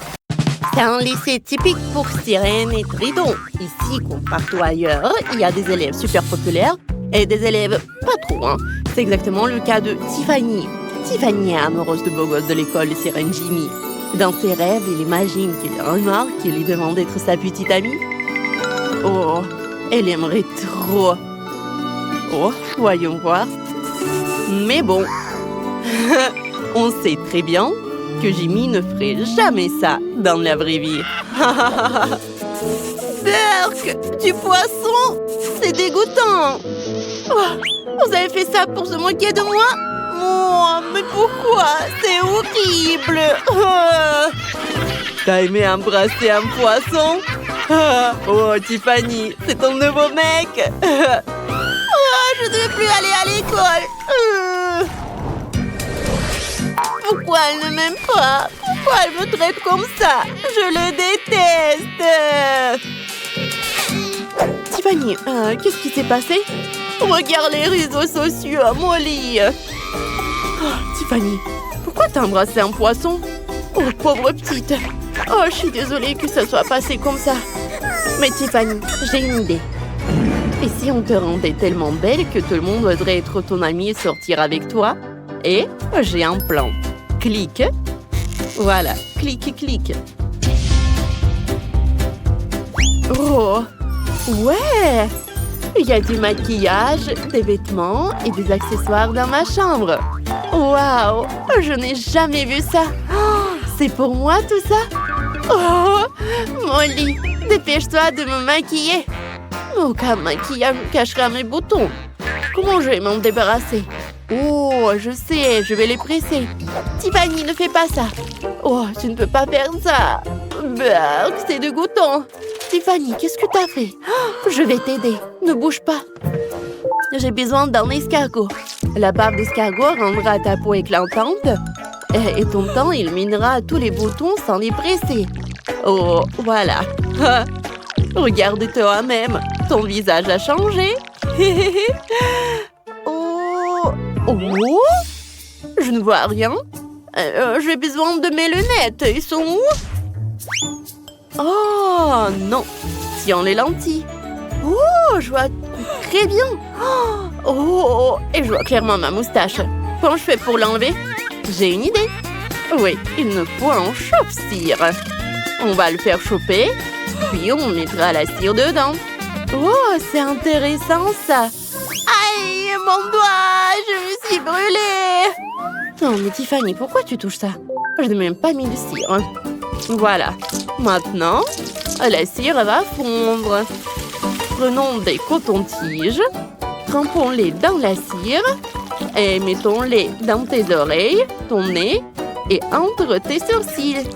C'est un lycée typique pour Sirène et Tridon. Ici, comme partout ailleurs, il y a des élèves super populaires et des élèves pas trop. C'est exactement le cas de Tiffany. Tiffany est amoureuse de beau gosse de l'école de Sirène Jimmy. Dans ses rêves, il imagine qu'il remarque qu'il lui demande d'être sa petite amie. Oh, elle aimerait trop. Oh, voyons voir. Mais bon, on sait très bien que Jimmy ne ferait jamais ça dans la vraie vie. Berk, du poisson, c'est dégoûtant. Oh, vous avez fait ça pour se moquer de moi? Oh, mais pourquoi? C'est horrible. T'as aimé embrasser un poisson? Oh, Tiffany, c'est ton nouveau mec. Je ne veux plus aller à l'école. Pourquoi elle ne m'aime pas? Pourquoi elle me traite comme ça? Je le déteste. Tiffany, qu'est-ce qui s'est passé? Regarde les réseaux sociaux, Molly. Tiffany, pourquoi t'as embrassé un poisson? Oh, pauvre petite. Oh, je suis désolée que ça soit passé comme ça. Mais Tiffany, j'ai une idée. Et si on te rendait tellement belle que tout le monde voudrait être ton amie et sortir avec toi? Et j'ai un plan. Clique. Voilà, clique, clique. Oh, ouais! Il y a du maquillage, des vêtements et des accessoires dans ma chambre. Waouh! Je n'ai jamais vu ça. Oh, c'est pour moi tout ça? Oh, Molly, dépêche-toi de me maquiller. Aucun maquillage cachera mes boutons. Comment je vais m'en débarrasser? Oh, je sais, je vais les presser. Tiffany, ne fais pas ça. Oh, tu ne peux pas faire ça. Berk, c'est dégoûtant. Tiffany, qu'est-ce que t'as fait? Oh, je vais t'aider. Ne bouge pas. J'ai besoin d'un escargot. La bave d'escargot rendra ta peau éclatante. Et ton teint illuminera tous les boutons sans les presser. Oh, voilà. Regarde toi-même. Ton visage a changé. Oh. Oh. Je ne vois rien. J'ai besoin de mes lunettes. Ils sont où? Oh, non. Tiens les lentilles. Oh, je vois très bien. Oh, et je vois clairement ma moustache. Comment je fais pour l'enlever? J'ai une idée. Oui, il me faut un chauffe-cire. On va le faire chauffer, puis on mettra la cire dedans. Oh, c'est intéressant ça. Aïe, mon doigt, je me suis brûlée. Non, mais Tiffany, pourquoi tu touches ça? Je n'ai même pas mis de cire. Voilà. Maintenant, la cire va fondre. Prenons des cotons-tiges, trempons-les dans la cire et mettons-les dans tes oreilles, ton nez et entre tes sourcils.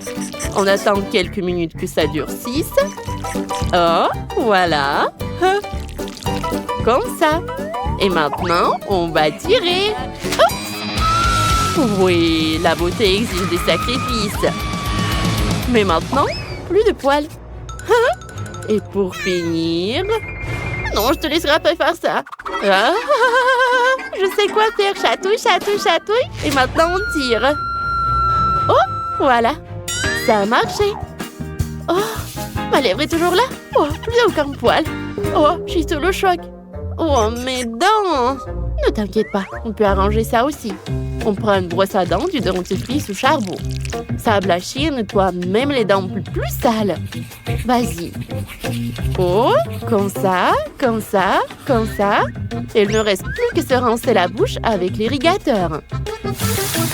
On attend quelques minutes que ça durcisse. Oh, voilà. Comme ça. Et maintenant, on va tirer. Oups. Oui, la beauté exige des sacrifices. Mais maintenant, plus de poils. Et pour finir... Non, je te laisserai pas faire ça. Ah, je sais quoi faire. Chatouille, chatouille, chatouille. Et maintenant, on tire. Oh, voilà. Ça a marché. Oh, ma lèvre est toujours là. Oh, plus aucun poil. Oh, je suis sous le choc. Oh, mes dents. Ne t'inquiète pas, on peut arranger ça aussi. On prend une brosse à dents, du dentifrice au charbon. Ça blanchit et nettoie même les dents plus sales. Vas-y. Oh, comme ça, comme ça, comme ça. Il ne reste plus que se rincer la bouche avec l'irrigateur.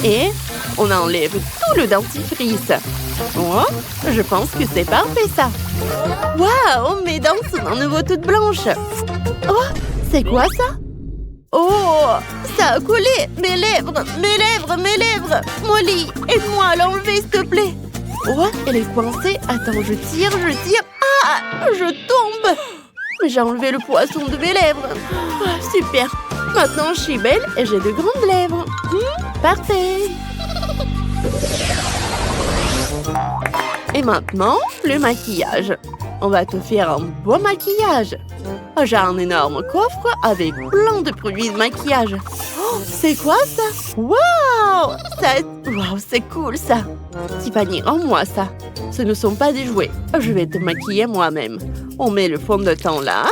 Et on enlève tout le dentifrice. Oh, je pense que c'est parfait ça. Waouh, mes dents sont à nouveau toutes blanches. Oh, c'est quoi ça? Oh, ça a collé. Mes lèvres, mes lèvres, mes lèvres. Molly, aide-moi à l'enlever, s'il te plaît. Oh, elle est coincée. Attends, je tire, je tire. Ah, je tombe. Mais j'ai enlevé le poisson de mes lèvres. Ah, super. Maintenant, je suis belle et j'ai de grandes lèvres. Parfait. Et maintenant, le maquillage. On va te faire un beau maquillage. J'ai un énorme coffre avec plein de produits de maquillage. Oh, c'est quoi ça? Waouh! Waouh, c'est cool ça. Tiffany, rends-moi ça. Ce ne sont pas des jouets. Je vais te maquiller moi-même. On met le fond de teint là.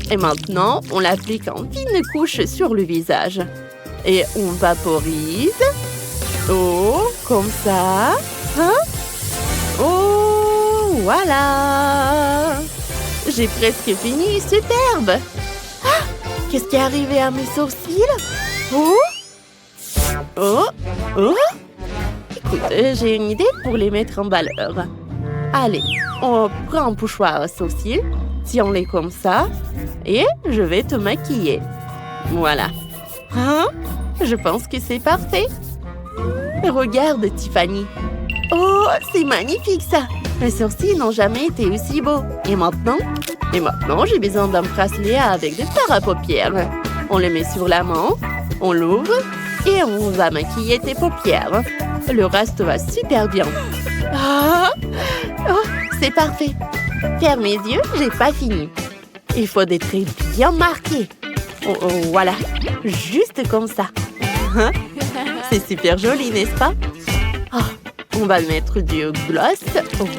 Et maintenant, on l'applique en fine couche sur le visage. Et on vaporise. Oh, comme ça. Hein? Oh, voilà. J'ai presque fini. Superbe. Ah, qu'est-ce qui est arrivé à mes sourcils? Oh, oh, oh. Écoute, j'ai une idée pour les mettre en valeur. Allez, on prend un pochoir à sourcils, tiens-les comme ça, et je vais te maquiller. Voilà. Hein? Je pense que c'est parfait. Regarde, Tiffany. Oh, c'est magnifique ça. Mes sourcils n'ont jamais été aussi beaux. Et maintenant, j'ai besoin d'un bracelet avec des fards à paupières. On le met sur la main, on l'ouvre et on va maquiller tes paupières. Le reste va super bien. Ah! Oh, c'est parfait. Ferme mes yeux, j'ai pas fini. Il faut des traits bien marqués. Oh, oh, voilà, juste comme ça. C'est super joli, n'est-ce pas? Oh, on va mettre du gloss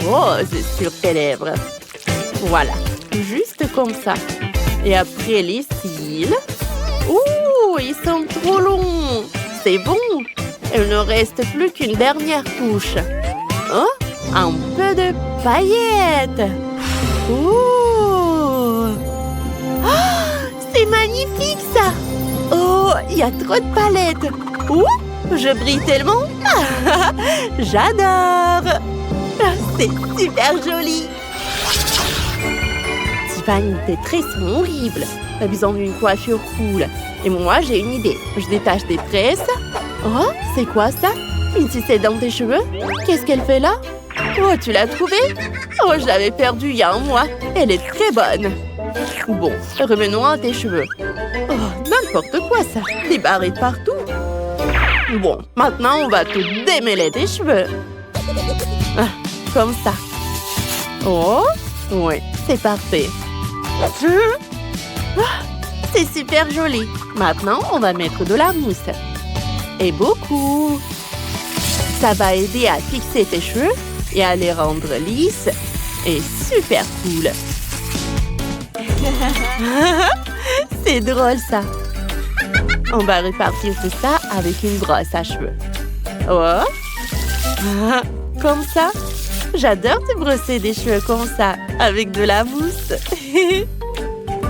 rose sur tes lèvres. Voilà, juste comme ça. Et après les cils. Ouh, ils sont trop longs. C'est bon. Il ne reste plus qu'une dernière couche. Oh, un peu de paillettes. Ouh. Oh, c'est magnifique ça. Oh, il y a trop de palettes. Ouh, je brille tellement. J'adore. C'est super joli. Tiffany, tes traits sont horribles. T'as besoin d'une coiffure cool. Et moi, j'ai une idée. Je détache tes tresses. Oh, c'est quoi ça? Une ficelle dans tes cheveux? Qu'est-ce qu'elle fait là? Oh, tu l'as trouvée? Oh, je l'avais perdue il y a un mois. Elle est très bonne. Bon, revenons à tes cheveux. Oh, n'importe quoi ça. Des barrettes partout. Bon, maintenant, on va te démêler tes cheveux. Ah, comme ça. Oh, oui, c'est parfait. C'est super joli. Maintenant, on va mettre de la mousse. Et beaucoup. Ça va aider à fixer tes cheveux et à les rendre lisses et super cool. C'est drôle ça. On va répartir tout ça avec une brosse à cheveux. Oh. Comme ça. J'adore te brosser des cheveux comme ça, avec de la mousse.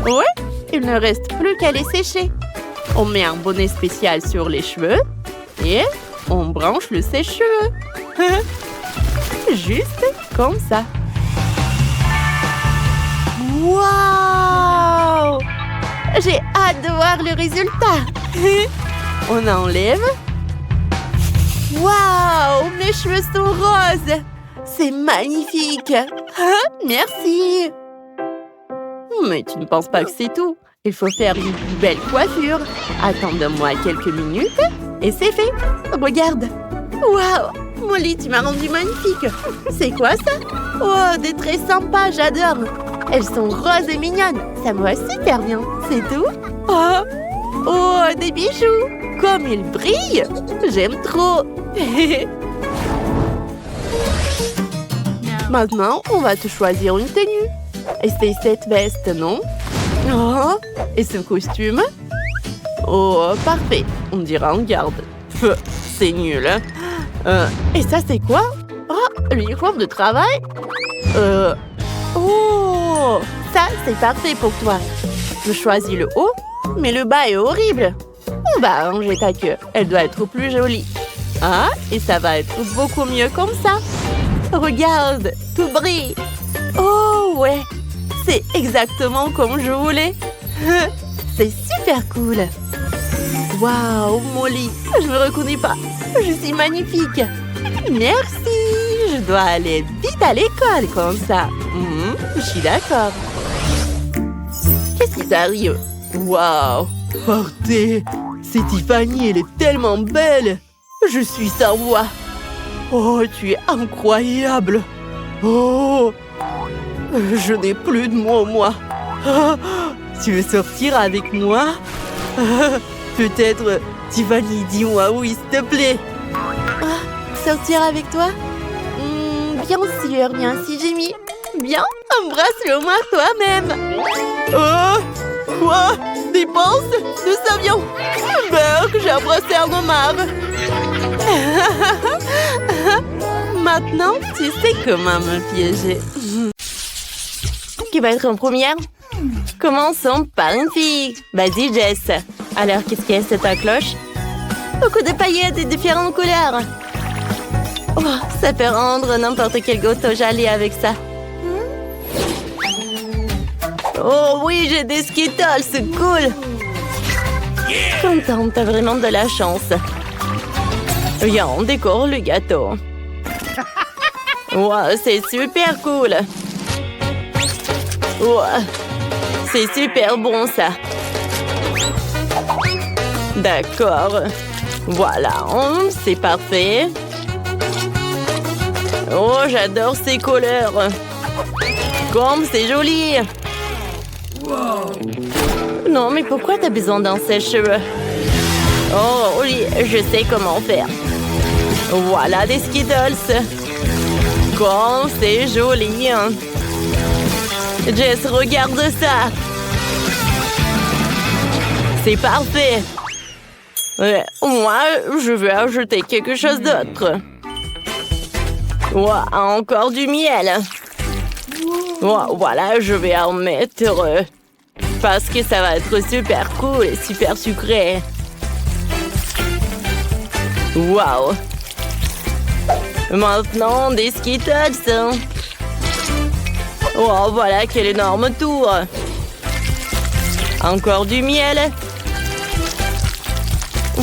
Ouais, il ne reste plus qu'à les sécher. On met un bonnet spécial sur les cheveux et on branche le sèche-cheveux. Juste comme ça. Waouh! J'ai hâte de voir le résultat. On enlève. Waouh! Mes cheveux sont roses. C'est magnifique. Merci. Mais tu ne penses pas que c'est tout. Il faut faire une belle coiffure. Attends-moi quelques minutes et c'est fait. Regarde. Waouh! Molly, tu m'as rendu magnifique. C'est quoi ça? Oh, des traits sympas, j'adore. Elles sont roses et mignonnes. Ça me va super bien. C'est tout? Oh! Oh, des bijoux. Comme ils brillent. J'aime trop. Maintenant, on va te choisir une tenue. Et c'est cette veste, non? Oh, et ce costume? Oh, parfait. On dirait un garde. C'est nul. Et ça, c'est quoi? Oh, l'uniforme de travail? Oh, ça, c'est parfait pour toi. Je choisis le haut, mais le bas est horrible. On va arranger ta queue. Elle doit être plus jolie. Ah, et ça va être beaucoup mieux comme ça. Regarde, tout brille. Oh, ouais. C'est exactement comme je voulais. C'est super cool. Waouh, Molly, je ne me reconnais pas. Je suis magnifique. Merci. Je dois aller vite à l'école comme ça. Je suis d'accord. Qu'est-ce qui t'arrive? Waouh. Partez. C'est Tiffany, elle est tellement belle. Je suis sa voix. Oh, tu es incroyable. Oh. Je n'ai plus de mots, moi. Tu veux sortir avec moi? Peut-être, Tiffany, dis-moi oui, s'il te plaît. Sortir avec toi? Bien sûr, merci, Jimmy. Bien, embrasse-le-moi toi-même. Quoi? Des penses de savions? Berk, j'ai embrassé un homard. Maintenant, tu sais comment me piéger. Qui va être en première? Commençons par une fille. Vas-y, Jess. Alors, qu'est-ce qu'il y a cette cloche? Beaucoup de paillettes et différentes couleurs. Oh, ça peut rendre n'importe quel gâteau joli avec ça. Oh oui, j'ai des Skittles, c'est cool. Contente, t'as vraiment de la chance. Viens, on décore le gâteau. Wow, c'est super cool. Wow, c'est super bon ça. D'accord. Voilà, c'est parfait. Oh, j'adore ces couleurs. Comme c'est joli. Non, mais pourquoi t'as besoin d'un sèche-cheveux? Oh, oui, je sais comment faire. Voilà des Skittles. Comme c'est joli. Jess, regarde ça. C'est parfait. Ouais, moi, je vais ajouter quelque chose d'autre. Wow, encore du miel. Wow, voilà, je vais en mettre parce que ça va être super cool et super sucré. Wow. Maintenant, des Skittles. Oh, voilà quel énorme tour. Encore du miel.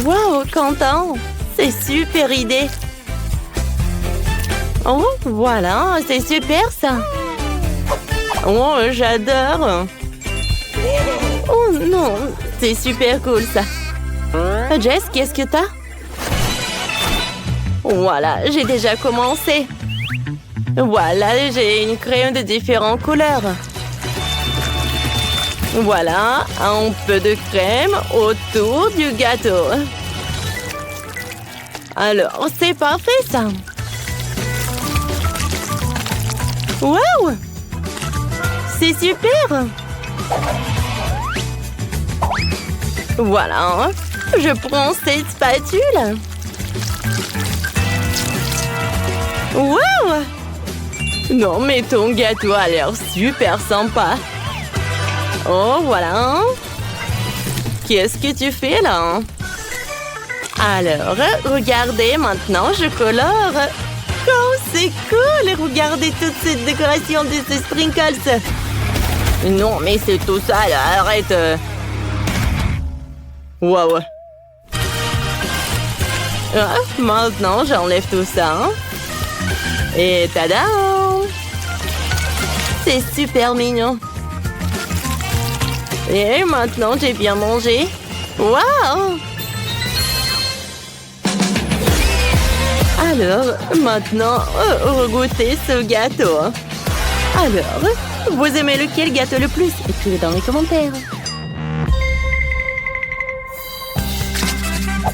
Wow, Quentin, c'est super idée. Oh, voilà, c'est super ça. Oh, j'adore. Oh non, c'est super cool ça. Jess, qu'est-ce que t'as? Voilà, j'ai déjà commencé. Voilà, j'ai une crayon de différentes couleurs. Voilà, un peu de crème autour du gâteau. Alors, c'est parfait ça. Wow! C'est super! Voilà, je prends cette spatule. Wow! Non, mais ton gâteau a l'air super sympa. Oh, voilà. Qu'est-ce que tu fais là? Alors, regardez, maintenant je colore. Oh, c'est cool! Regardez toute cette décoration de ces sprinkles. Non, mais c'est tout ça, là. Arrête. Wow. Ah, maintenant, j'enlève tout ça. Et tada! C'est super mignon. Et maintenant, j'ai bien mangé. Wow! Alors, maintenant, regoutez ce gâteau. Alors, vous aimez lequel gâteau le plus? Écrivez dans les commentaires.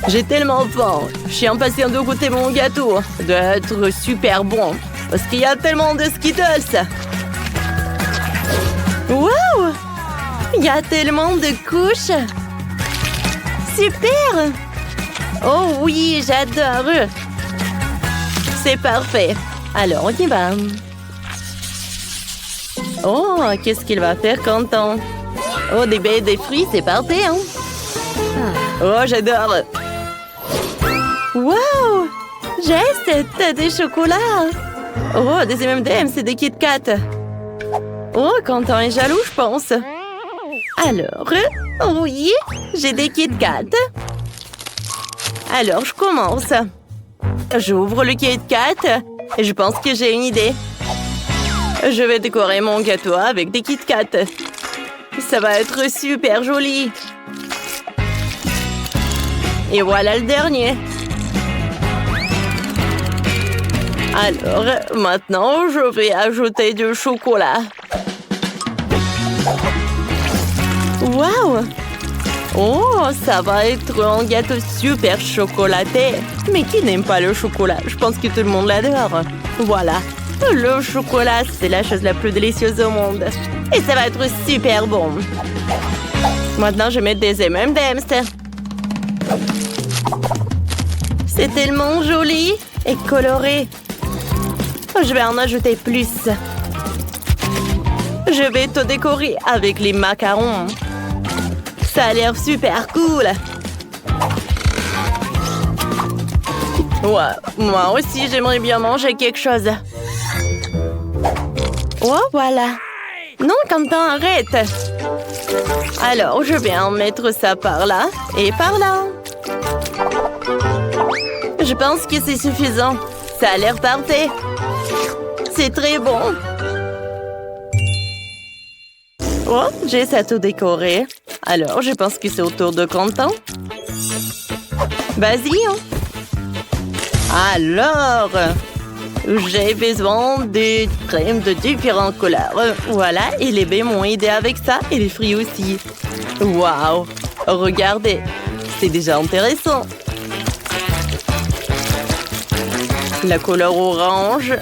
J'ai tellement faim. Je suis impatient de goûter mon gâteau. Ça doit être super bon. Parce qu'il y a tellement de Skittles. Wow! Il y a tellement de couches. super! Oh oui, j'adore! C'est parfait. Alors, on y va. Oh, qu'est-ce qu'il va faire, Quentin? Oh, des baies et des fruits, c'est parfait, hein? Oh, j'adore! Wow! J'ai cette tête de chocolat! Oh, des M&M's, c'est des Kit Kat! Oh, Quentin est jaloux, je pense. Alors, oui, j'ai des Kit Kat. Alors, je commence. J'ouvre le Kit Kat et je pense que j'ai une idée. Je vais décorer mon gâteau avec des Kit Kat. Ça va être super joli. Et voilà le dernier. Alors, maintenant, je vais ajouter du chocolat. Waouh! Oh, ça va être un gâteau super chocolaté. Mais qui n'aime pas le chocolat? Je pense que tout le monde l'adore. Voilà. Le chocolat, c'est la chose la plus délicieuse au monde. Et ça va être super bon. Maintenant, je mets des M&M's. C'est tellement joli et coloré. Je vais en ajouter plus. Je vais tout décorer avec les macarons. Ça a l'air super cool. Ouais, moi aussi, j'aimerais bien manger quelque chose. Oh, voilà. Non, Quentin, arrête. Alors, je vais en mettre ça par là et par là. Je pense que c'est suffisant. Ça a l'air parfait. C'est très bon. Oh, j'ai ça tout décoré. Alors, je pense que c'est au tour de Quentin. Vas-y, hein. Alors, j'ai besoin de crèmes de différentes couleurs. Voilà, et les baies m'ont aidé avec ça, et les fruits aussi. Waouh! Regardez, c'est déjà intéressant. La couleur orange,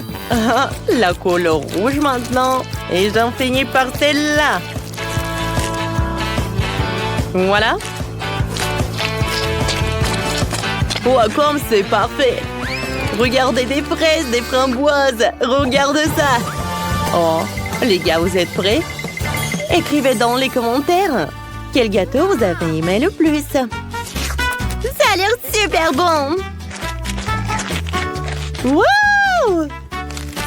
la couleur rouge maintenant, et j'en finis par celle-là. Voilà. Oh, comme c'est parfait. Regardez des fraises, des framboises. Regarde ça. Oh, les gars, vous êtes prêts? Écrivez dans les commentaires quel gâteau vous avez aimé le plus. Ça a l'air super bon. Wow!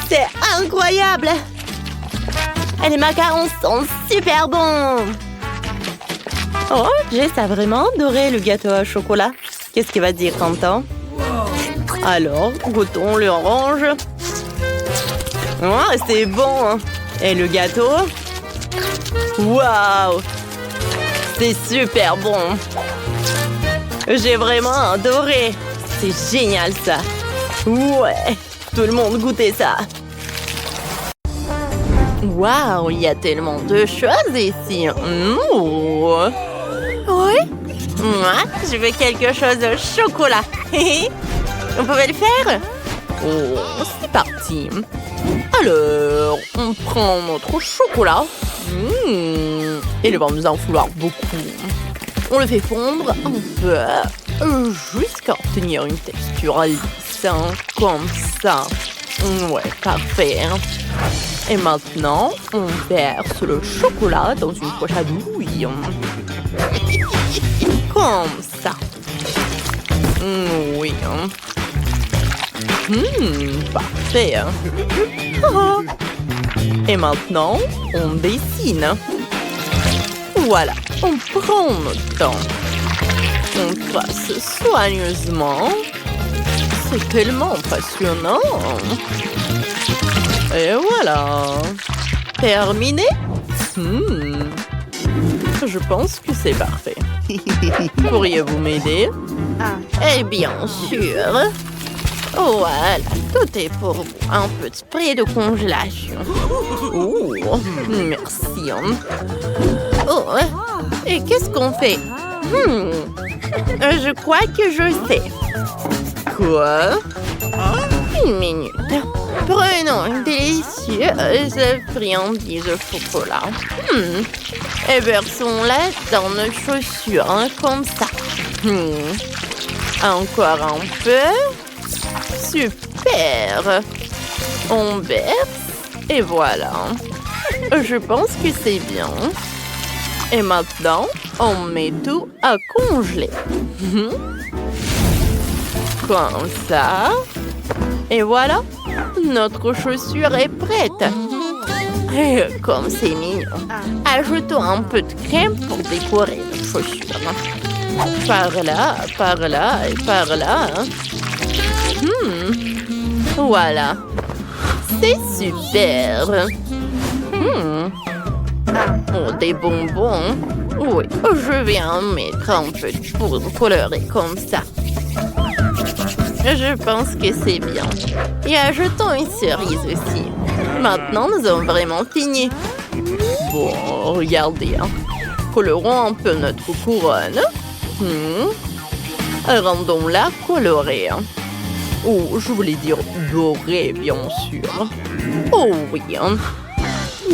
C'est incroyable. Et les macarons sont super bons. Oh, Jess a vraiment adoré le gâteau au chocolat. Qu'est-ce qu'il va dire, Quentin? Alors, goûtons l'orange. Oh, c'est bon. Et le gâteau? Waouh! C'est super bon. J'ai vraiment adoré. C'est génial, ça. Ouais, tout le monde goûtait ça. Waouh, il y a tellement de choses ici. Oui? Moi, je veux quelque chose au chocolat. On pouvait le faire? Oh, c'est parti. Alors, on prend notre chocolat. Il va nous en falloir beaucoup. On le fait fondre un peu jusqu'à obtenir une texture lisse, comme ça. Ouais, parfait. Et maintenant, on verse le chocolat dans une poche à douille. Comme ça. Oui. Parfait. Et maintenant, on dessine. Voilà, on prend notre temps. On trace soigneusement. C'est tellement passionnant. Et voilà. Terminé. Je pense que c'est parfait. Pourriez-vous m'aider? Eh bien sûr. Voilà, tout est pour vous. Un peu de spray de congélation. Oh, merci. Oh, et qu'est-ce qu'on fait? Je crois que je sais. Quoi? Une minute. Prenons une délicieuse friandise au chocolat. Et versons-la dans nos chaussures, comme ça. Encore un peu. Super. On berce. Et voilà. Je pense que c'est bien. Et maintenant, on met tout à congeler. Comme ça. Et voilà. Notre chaussure est prête. Et comme c'est mignon. Ajoutons un peu de crème pour décorer notre chaussure. Par là et par là. Voilà. C'est super. Oh, des bonbons. Oui, je vais en mettre un peu de poudre colorée comme ça. Je pense que c'est bien. Et ajoutons une cerise aussi. Maintenant, nous avons vraiment fini. Bon, regardez. Colorons un peu notre couronne. Rendons-la colorée. Oh, je voulais dire dorée, bien sûr. Oh oui.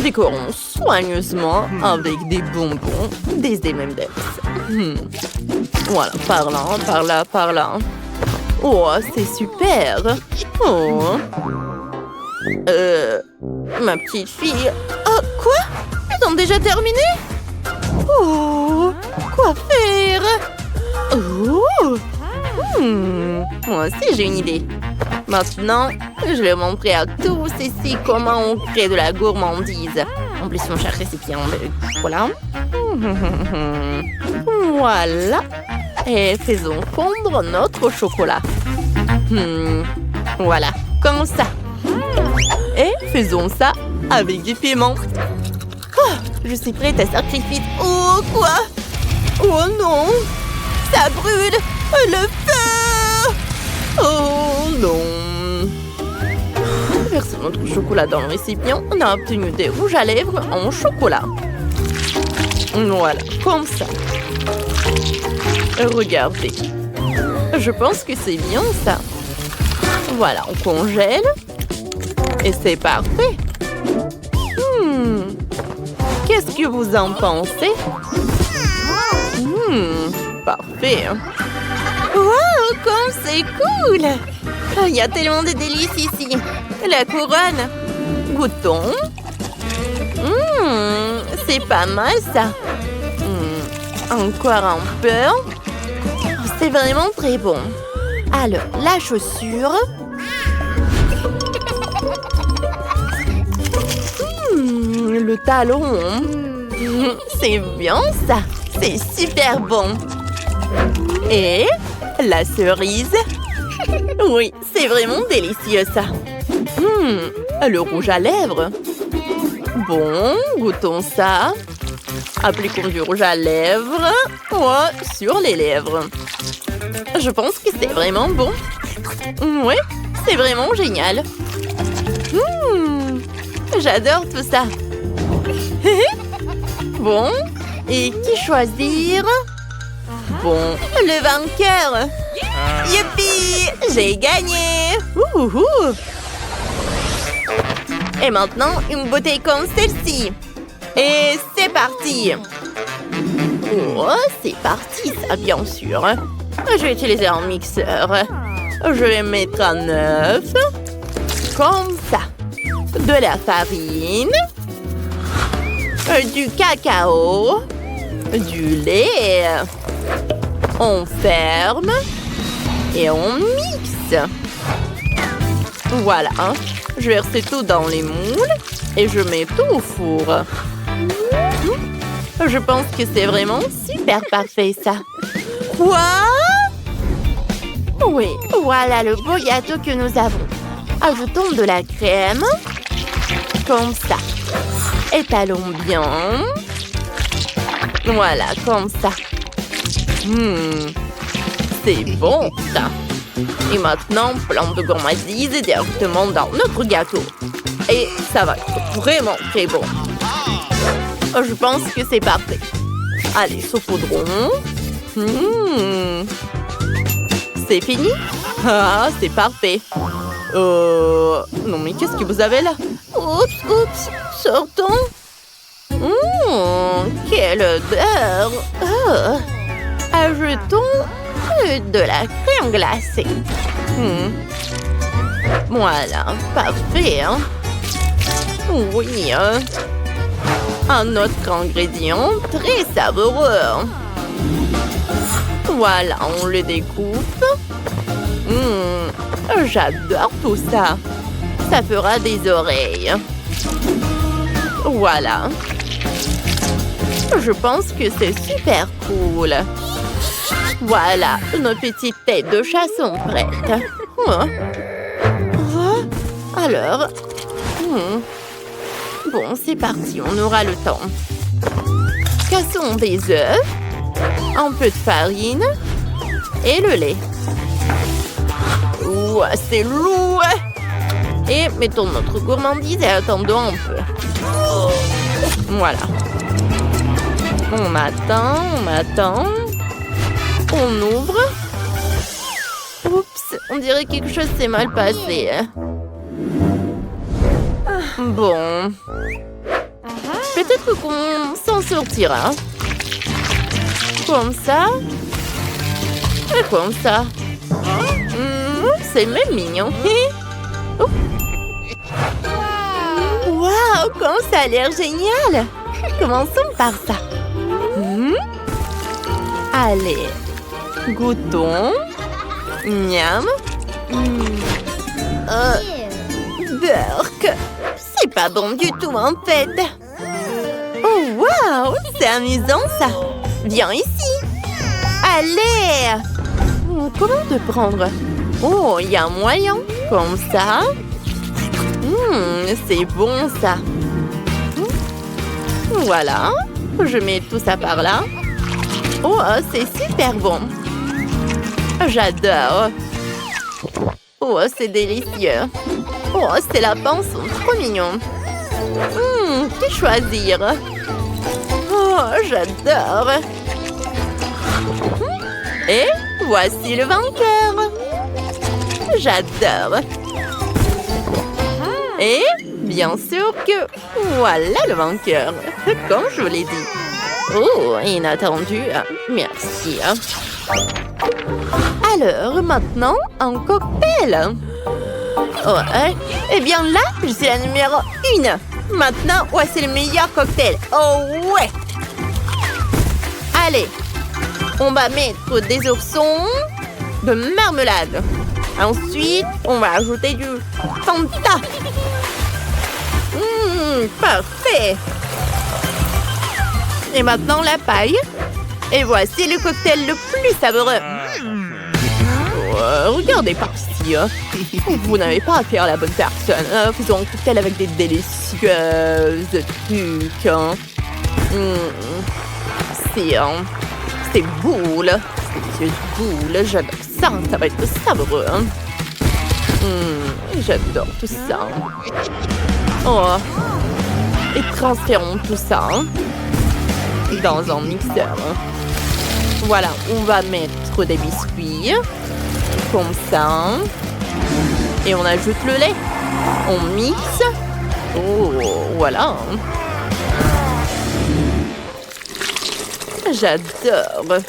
Décorons soigneusement avec des bonbons, des M&M's. Voilà, par là. Oh, c'est super. Oh. Ma petite fille. Oh, quoi? Ils ont déjà terminé? Oh, quoi faire? Oh. Moi aussi, j'ai une idée. Maintenant, je vais montrer à tous ici comment on crée de la gourmandise. En plus, mon cher récipient de chocolat. Voilà. Et faisons fondre notre chocolat. Voilà, comme ça. Et faisons ça avec du piment. Oh, je suis prête à sacrifier. Oh, quoi? Oh non! Ça brûle! Le feu! Oh non! Versons notre chocolat dans le récipient. On a obtenu des rouges à lèvres en chocolat. Voilà, comme ça. Regardez. Je pense que c'est bien ça. Voilà, on congèle. Et c'est parfait. Qu'est-ce que vous en pensez? Parfait. Wow, comme c'est cool! Il y a tellement de délices ici. La couronne. Goûtons. C'est pas mal ça. Encore un peu. C'est vraiment très bon. Alors, la chaussure. Le talon. C'est bien ça. C'est super bon. Et la cerise. Oui, c'est vraiment délicieux ça. Le rouge à lèvres. Bon, goûtons ça. Appliquons du rouge à lèvres. Sur les lèvres. Je pense que c'est vraiment bon. Oui, c'est vraiment génial. J'adore tout ça. Bon, et qui choisir? Bon, le vainqueur. Youpi, j'ai gagné. Et maintenant, une bouteille comme celle-ci. Et c'est parti. Oh, c'est parti ça, bien sûr. Je vais utiliser un mixeur. Je vais mettre un œuf. Comme ça. De la farine. Du cacao. Du lait. On ferme. Et on mixe. Voilà. Je verse tout dans les moules. Et je mets tout au four. Je pense que c'est vraiment super parfait, ça. Quoi? Oui, voilà le beau gâteau que nous avons. Ajoutons de la crème. Comme ça. Étalons bien. Voilà, comme ça. C'est bon, ça. Et maintenant, plan de gourmandise directement dans notre gâteau. Et ça va être vraiment très bon. Je pense que c'est parfait. Allez, saupoudrons. C'est fini? Ah, c'est parfait. Non, mais qu'est-ce que vous avez là? Oups, sortons. Quelle odeur. Ajoutons de la crème glacée. Voilà, parfait. Hein? Oui. Un autre ingrédient très savoureux. Voilà, on le découpe. J'adore tout ça. Ça fera des oreilles. Voilà. Je pense que c'est super cool. Voilà, nos petites têtes de chat sont prêtes. Alors, bon, c'est parti, on aura le temps. Cassons des œufs, un peu de farine et le lait. Ouah, c'est lourd. Et mettons notre gourmandise et attendons un peu. Voilà. On attend. On ouvre. Oups, on dirait que quelque chose s'est mal passé. Bon. Peut-être qu'on s'en sortira. Comme ça. Et comme ça. C'est même mignon. Waouh, comme ça a l'air génial. Commençons par ça. Allez, goûtons. Miam. Burk. C'est pas bon du tout en fait. Oh waouh, c'est amusant ça. Viens ici. Allez. Comment te prendre? Oh, il y a un moyen. Comme ça. C'est bon ça. Voilà. Je mets tout ça par là. Oh, c'est super bon. J'adore. Oh, c'est délicieux. Oh, ces lapins sont trop mignons. Que choisir? Oh, j'adore. Et voici le vainqueur. J'adore. Et bien sûr que voilà le vainqueur. Comme je vous l'ai dit. Oh, inattendu. Merci. Alors, maintenant, un cocktail. Oh, eh bien là, je suis la numéro 1. Maintenant, voici le meilleur cocktail. Oh ouais. Allez, on va mettre des oursons de marmelade. Ensuite, on va ajouter du Fanta. Parfait. Et maintenant, la paille. Et voici le cocktail le plus savoureux. Regardez par ici. Vous n'avez pas affaire à la bonne personne. Faisons un cocktail avec des délicieuses trucs. C'est boule. Délicieuses boules. J'adore ça. Ça va être savoureux. J'adore tout ça. Oh. Et transférons tout ça dans un mixeur. Voilà, on va mettre des biscuits. Comme ça. Et on ajoute le lait. On mixe. Oh, voilà. J'adore.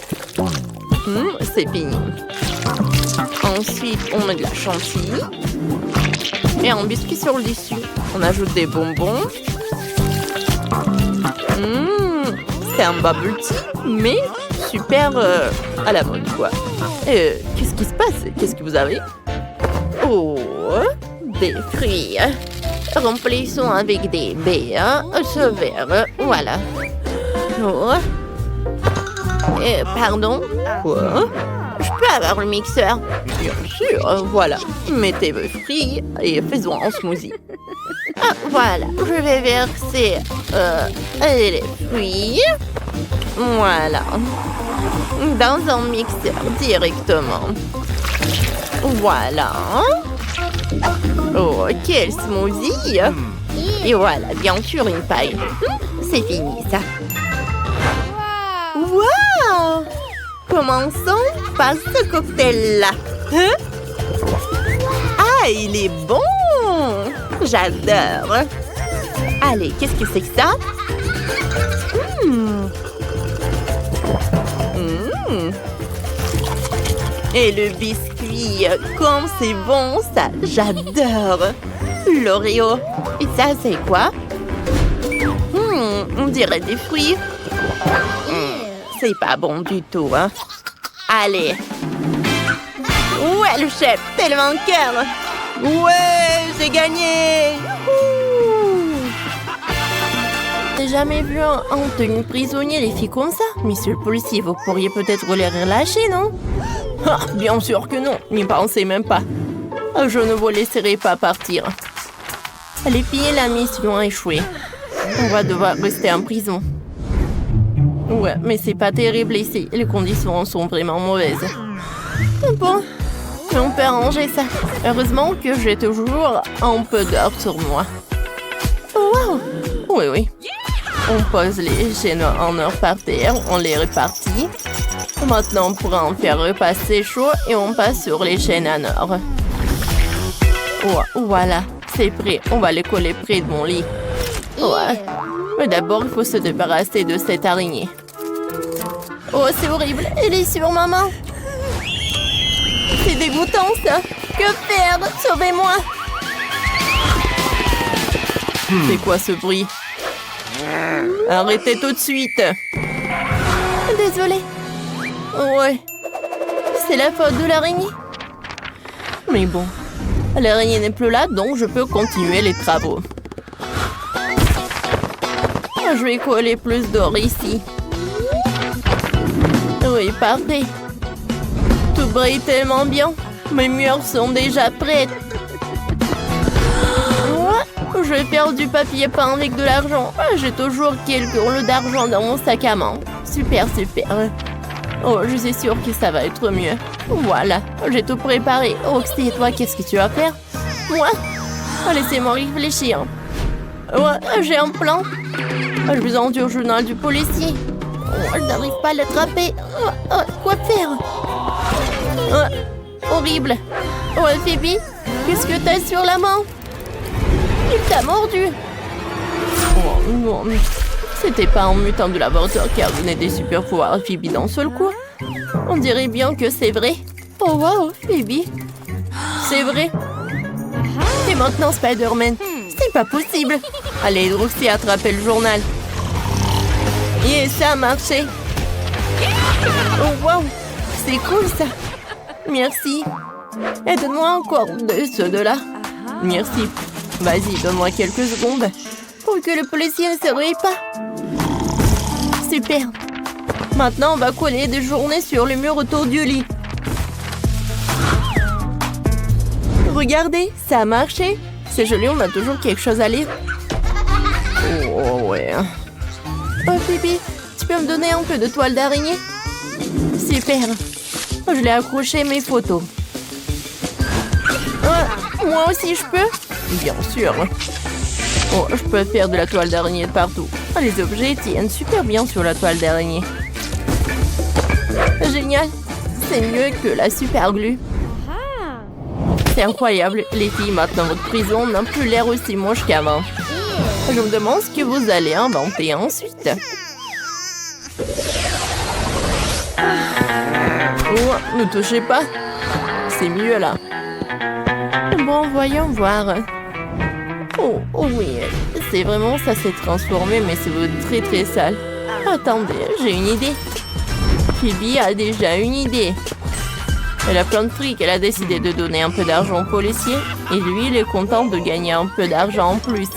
C'est fini. Ensuite, on met de la chantilly. Et un biscuit sur le dessus. On ajoute des bonbons. C'est un bubble tea, mais super à la mode, quoi. Qu'est-ce qui se passe? Qu'est-ce que vous avez? Oh, des fruits. Remplissons avec des baies. Ce verre, voilà. Oh. Pardon? Quoi? Je peux avoir le mixeur? Bien sûr, voilà. Mettez vos fruits et faisons un smoothie. Voilà, je vais verser les fruits. Voilà. Dans un mixeur directement. Voilà. Oh, quel smoothie! Et voilà, bien sûr, une paille. C'est fini, ça. Wow! Commençons par ce cocktail-là. Ah, il est bon! J'adore. Allez, qu'est-ce que c'est que ça? Et le biscuit, comme c'est bon ça, j'adore. L'Oreo. Et ça, c'est quoi? On dirait des fruits. C'est pas bon du tout, hein. Allez. Ouais, le chef, tellement de cœur. Ouais, j'ai gagné. J'ai jamais vu en tenue prisonnier les filles comme ça. Monsieur le policier, vous pourriez peut-être les relâcher, non? Ah, bien sûr que non, n'y pensez même pas. Je ne vous laisserai pas partir. Les filles, la mission a échoué. On va devoir rester en prison. Ouais, mais c'est pas terrible ici. Les conditions sont vraiment mauvaises. Bon, on peut arranger ça. Heureusement que j'ai toujours un peu d'or sur moi. Wow! Oui. On pose les chaînes en or par terre, on les répartit. Maintenant, on pourra en faire repasser chaud et on passe sur les chaînes en or. Voilà, c'est prêt. On va les coller près de mon lit. Ouais. Mais d'abord, il faut se débarrasser de cette araignée. Oh, c'est horrible. Elle est sur ma main. C'est dégoûtant, ça. Que faire? Sauvez-moi. C'est quoi ce bruit? Arrêtez tout de suite. Désolée. Ouais. C'est la faute de l'araignée. Mais bon, l'araignée n'est plus là, donc je peux continuer les travaux. Je vais coller plus d'or ici. Oui, parfait. Tout brille tellement bien. Mes murs sont déjà prêts. Je perds du papier peint avec de l'argent. J'ai toujours quelques rouleaux d'argent dans mon sac à main. Super. Oh, je suis sûre que ça va être mieux. Voilà, j'ai tout préparé. Roxy, et toi, qu'est-ce que tu vas faire? Moi? Laissez-moi réfléchir. Ouais, j'ai un plan. Je vous envoie au journal du policier. Je n'arrive pas à l'attraper. Quoi faire? Horrible. Ouais, Phoebe, qu'est-ce que t'as sur la main? Il t'a mordu. Oh non, c'était pas un mutant de laboratoire qui a donné des super pouvoirs à Phoebe d'un seul coup. On dirait bien que c'est vrai. Oh wow, Phoebe. C'est vrai. Et maintenant Spider-Man. C'est pas possible. Allez, Roxy, attrapez le journal. Et ça a marché. Oh wow, c'est cool ça. Merci. Et donne-moi encore de ceux de là. Merci. Vas-y, donne-moi quelques secondes pour que le policier ne se réveille pas. Super. Maintenant, on va coller des journées sur le mur autour du lit. Regardez, ça a marché. C'est joli, on a toujours quelque chose à lire. Oh, ouais. Oh, Phoebe, tu peux me donner un peu de toile d'araignée? Super. Je l'ai accroché mes photos. Moi aussi, je peux? Bien sûr. Oh, je peux faire de la toile d'araignée de partout. Les objets tiennent super bien sur la toile d'araignée. Génial. C'est mieux que la super glue. C'est incroyable. Les filles, maintenant votre prison n'a plus l'air aussi moche qu'avant. Je me demande ce que vous allez inventer ensuite. Oh, ne touchez pas. C'est mieux là. Bon, voyons voir. Oh oui, c'est vraiment ça s'est transformé, mais c'est très sale. Attendez, j'ai une idée. Phoebe a déjà une idée. Elle a plein de fric, elle a décidé de donner un peu d'argent au policier. Et lui, il est content de gagner un peu d'argent en plus.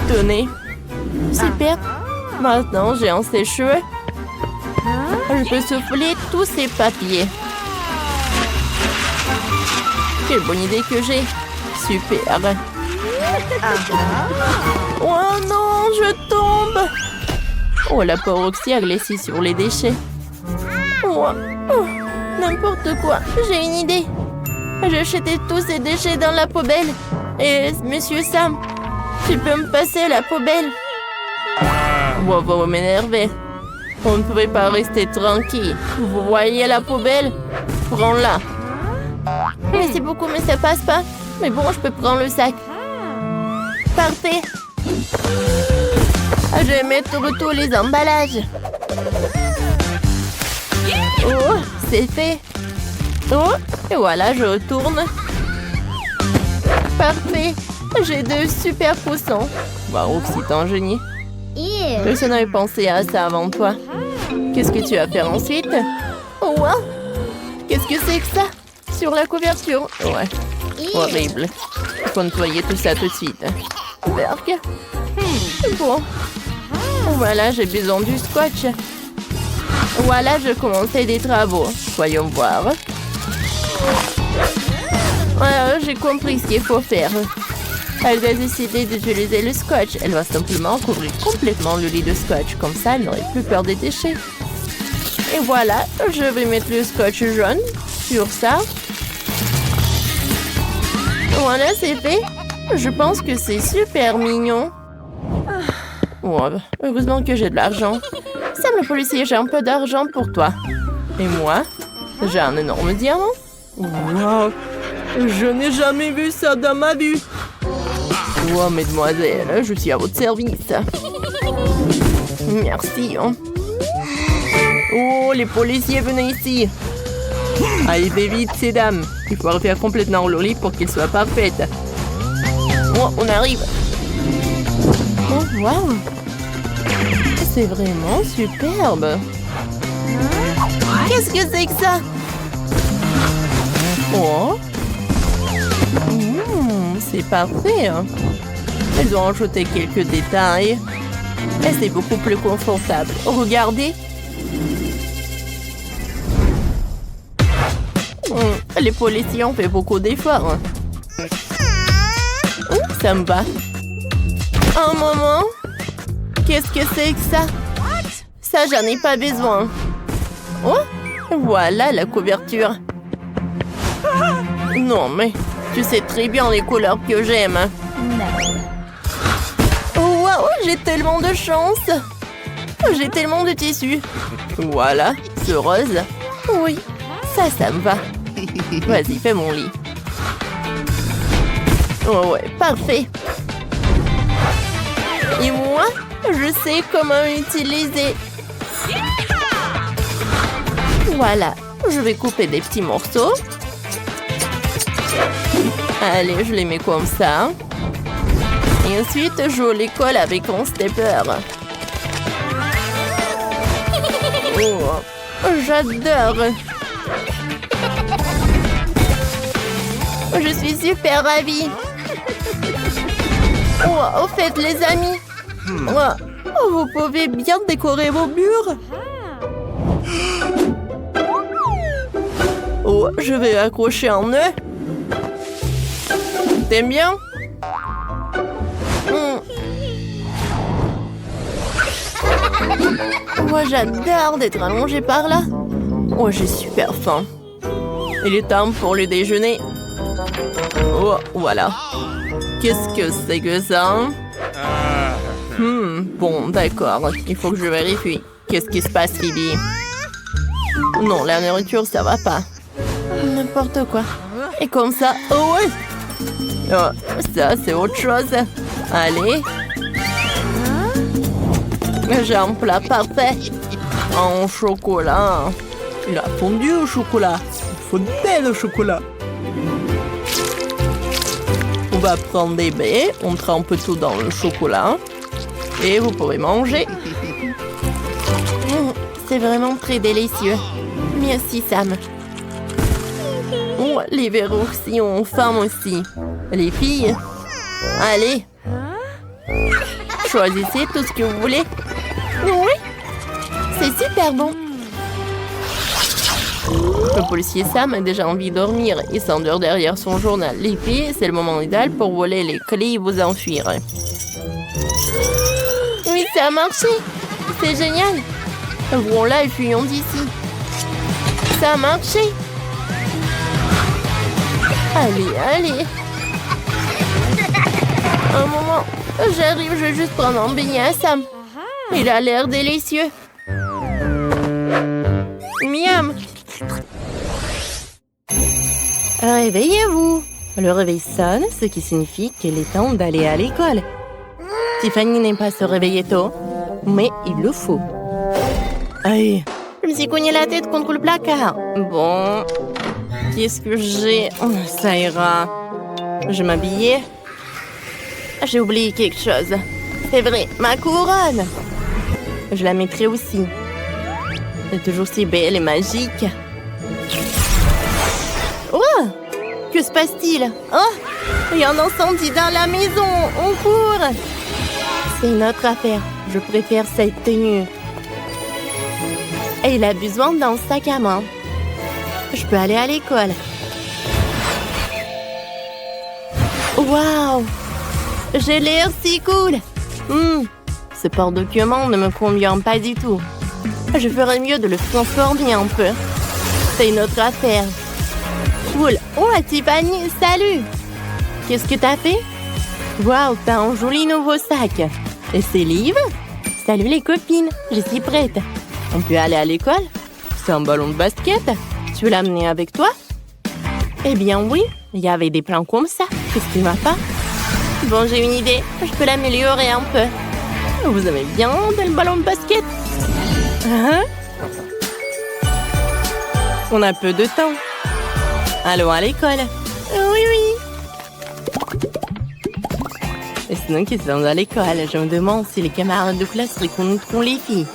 Tenez. Super. Maintenant, j'ai un sèche-cheveux. Je peux souffler tous ces papiers. Quelle bonne idée que j'ai. Super. Oh non, je tombe. Oh, la pauvre Roxy a glissé sur les déchets. N'importe quoi, j'ai une idée. J'ai jeté tous ces déchets dans la poubelle. Et monsieur Sam, tu peux me passer la poubelle? Vous m'énervez. On ne pouvait pas rester tranquille. Vous voyez la poubelle? Prends-la. Merci beaucoup, mais ça passe pas. Mais bon, je peux prendre le sac. Parfait. Je vais mettre tous les emballages. Oh, c'est fait. Oh, et voilà, je retourne. Parfait. J'ai 2 super poussons. Waouh, c'est un génie. Personne n'avait pensé à ça avant toi. Qu'est-ce que tu vas faire ensuite? Oh, wow. Qu'est-ce que c'est que ça? Sur la couverture. Ouais. Horrible. Il faut nettoyer tout ça tout de suite. Berk. Bon. Voilà, j'ai besoin du scotch. Voilà, je commençais des travaux. Voyons voir. Voilà, j'ai compris ce qu'il faut faire. Elle va décider d'utiliser le scotch. Elle va simplement couvrir complètement le lit de scotch. Comme ça, elle n'aurait plus peur des déchets. Et voilà, je vais mettre le scotch jaune sur ça. Voilà, c'est fait. Je pense que c'est super mignon. Oh, heureusement que j'ai de l'argent. Sam le policier, j'ai un peu d'argent pour toi. Et moi, j'ai un énorme diamant. Wow, je n'ai jamais vu ça dans ma vie. Oh, mesdemoiselles, je suis à votre service. Merci. Oh, les policiers, venez ici. Allez, vite, ces dames. Il faut refaire complètement le lit pour qu'il soit parfait. Oh, on arrive. Oh, wow. C'est vraiment superbe. Qu'est-ce que c'est que ça? Oh. C'est parfait. Elles ont ajouté quelques détails. Et c'est beaucoup plus confortable. Regardez. Les policiers ont fait beaucoup d'efforts. Ça me va. Un moment. Qu'est-ce que c'est que ça? Ça, j'en ai pas besoin. Oh, voilà la couverture. Non, mais tu sais très bien les couleurs que j'aime. Oh, wow, j'ai tellement de chance. J'ai tellement de tissu. Voilà, ce rose. Oui, ça me va. Vas-y, fais mon lit. Oh ouais, parfait. Et moi, je sais comment utiliser. Voilà, je vais couper des petits morceaux. Allez, je les mets comme ça. Et ensuite, je les colle avec un stepper. Oh, j'adore. Je suis super ravie. Oh, au fait, les amis, vous pouvez bien décorer vos murs. Oh, je vais accrocher un nœud. T'aimes bien? Oh, j'adore d'être allongée par là. Oh, j'ai super faim. Il est temps pour le déjeuner. Oh, voilà. Qu'est-ce que c'est que ça? Bon, d'accord. Il faut que je vérifie. Qu'est-ce qui se passe, Phoebe? Non, la nourriture, ça va pas. N'importe quoi. Et comme ça... Oh, ouais! Oh, ça, c'est autre chose. Allez. J'ai un plat parfait. En chocolat. Il a fondu au chocolat. Fontaine au chocolat. On va prendre des baies, on trempe tout dans le chocolat et vous pouvez manger. C'est vraiment très délicieux. Merci, Sam. Oh, les verrous aussi ont faim aussi. Les filles, allez. Choisissez tout ce que vous voulez. Oui, c'est super bon. Le policier Sam a déjà envie de dormir. Il s'endort derrière son journal. Les filles, c'est le moment idéal pour voler les clés et vous enfuir. Oui, ça a marché. C'est génial. Ouvrons-la et fuyons d'ici. Ça a marché. Allez. Un moment. J'arrive, je vais juste prendre un beignet à Sam. Il a l'air délicieux. Miam. Réveillez-vous. Le réveil sonne, ce qui signifie qu'il est temps d'aller à l'école. Tiffany n'aime pas se réveiller tôt, mais il le faut. Aïe, je me suis cogné la tête contre le placard. Bon, Qu'est-ce que j'ai? Oh, ça ira. Je m'habiller. J'ai oublié quelque chose. C'est vrai, ma couronne. Je la mettrai aussi. Elle est toujours si belle et magique. Oh! Que se passe-t-il? Oh! Il y a un incendie dans la maison. On court. C'est une autre affaire. Je préfère cette tenue. Et il a besoin d'un sac à main. Je peux aller à l'école. Waouh! J'ai l'air si cool. Ce porte-document ne me convient pas du tout. Je ferais mieux de le transformer un peu. C'est une autre affaire. Cool. Oh, Tiffany, salut! Qu'est-ce que t'as fait? Waouh, t'as un joli nouveau sac. Et ces livres? Salut les copines, je suis prête. On peut aller à l'école? C'est un ballon de basket. Tu veux l'amener avec toi? Eh bien oui, il y avait des plans comme ça. Qu'est-ce qui ne va pas? Bon, j'ai une idée. Je peux l'améliorer un peu. Vous aimez bien le ballon de basket? Hein? On a peu de temps. Allons à l'école. Oui, oui. Et sinon, qui sont à l'école? Je me demande si les camarades de classe reconnaîtront les filles.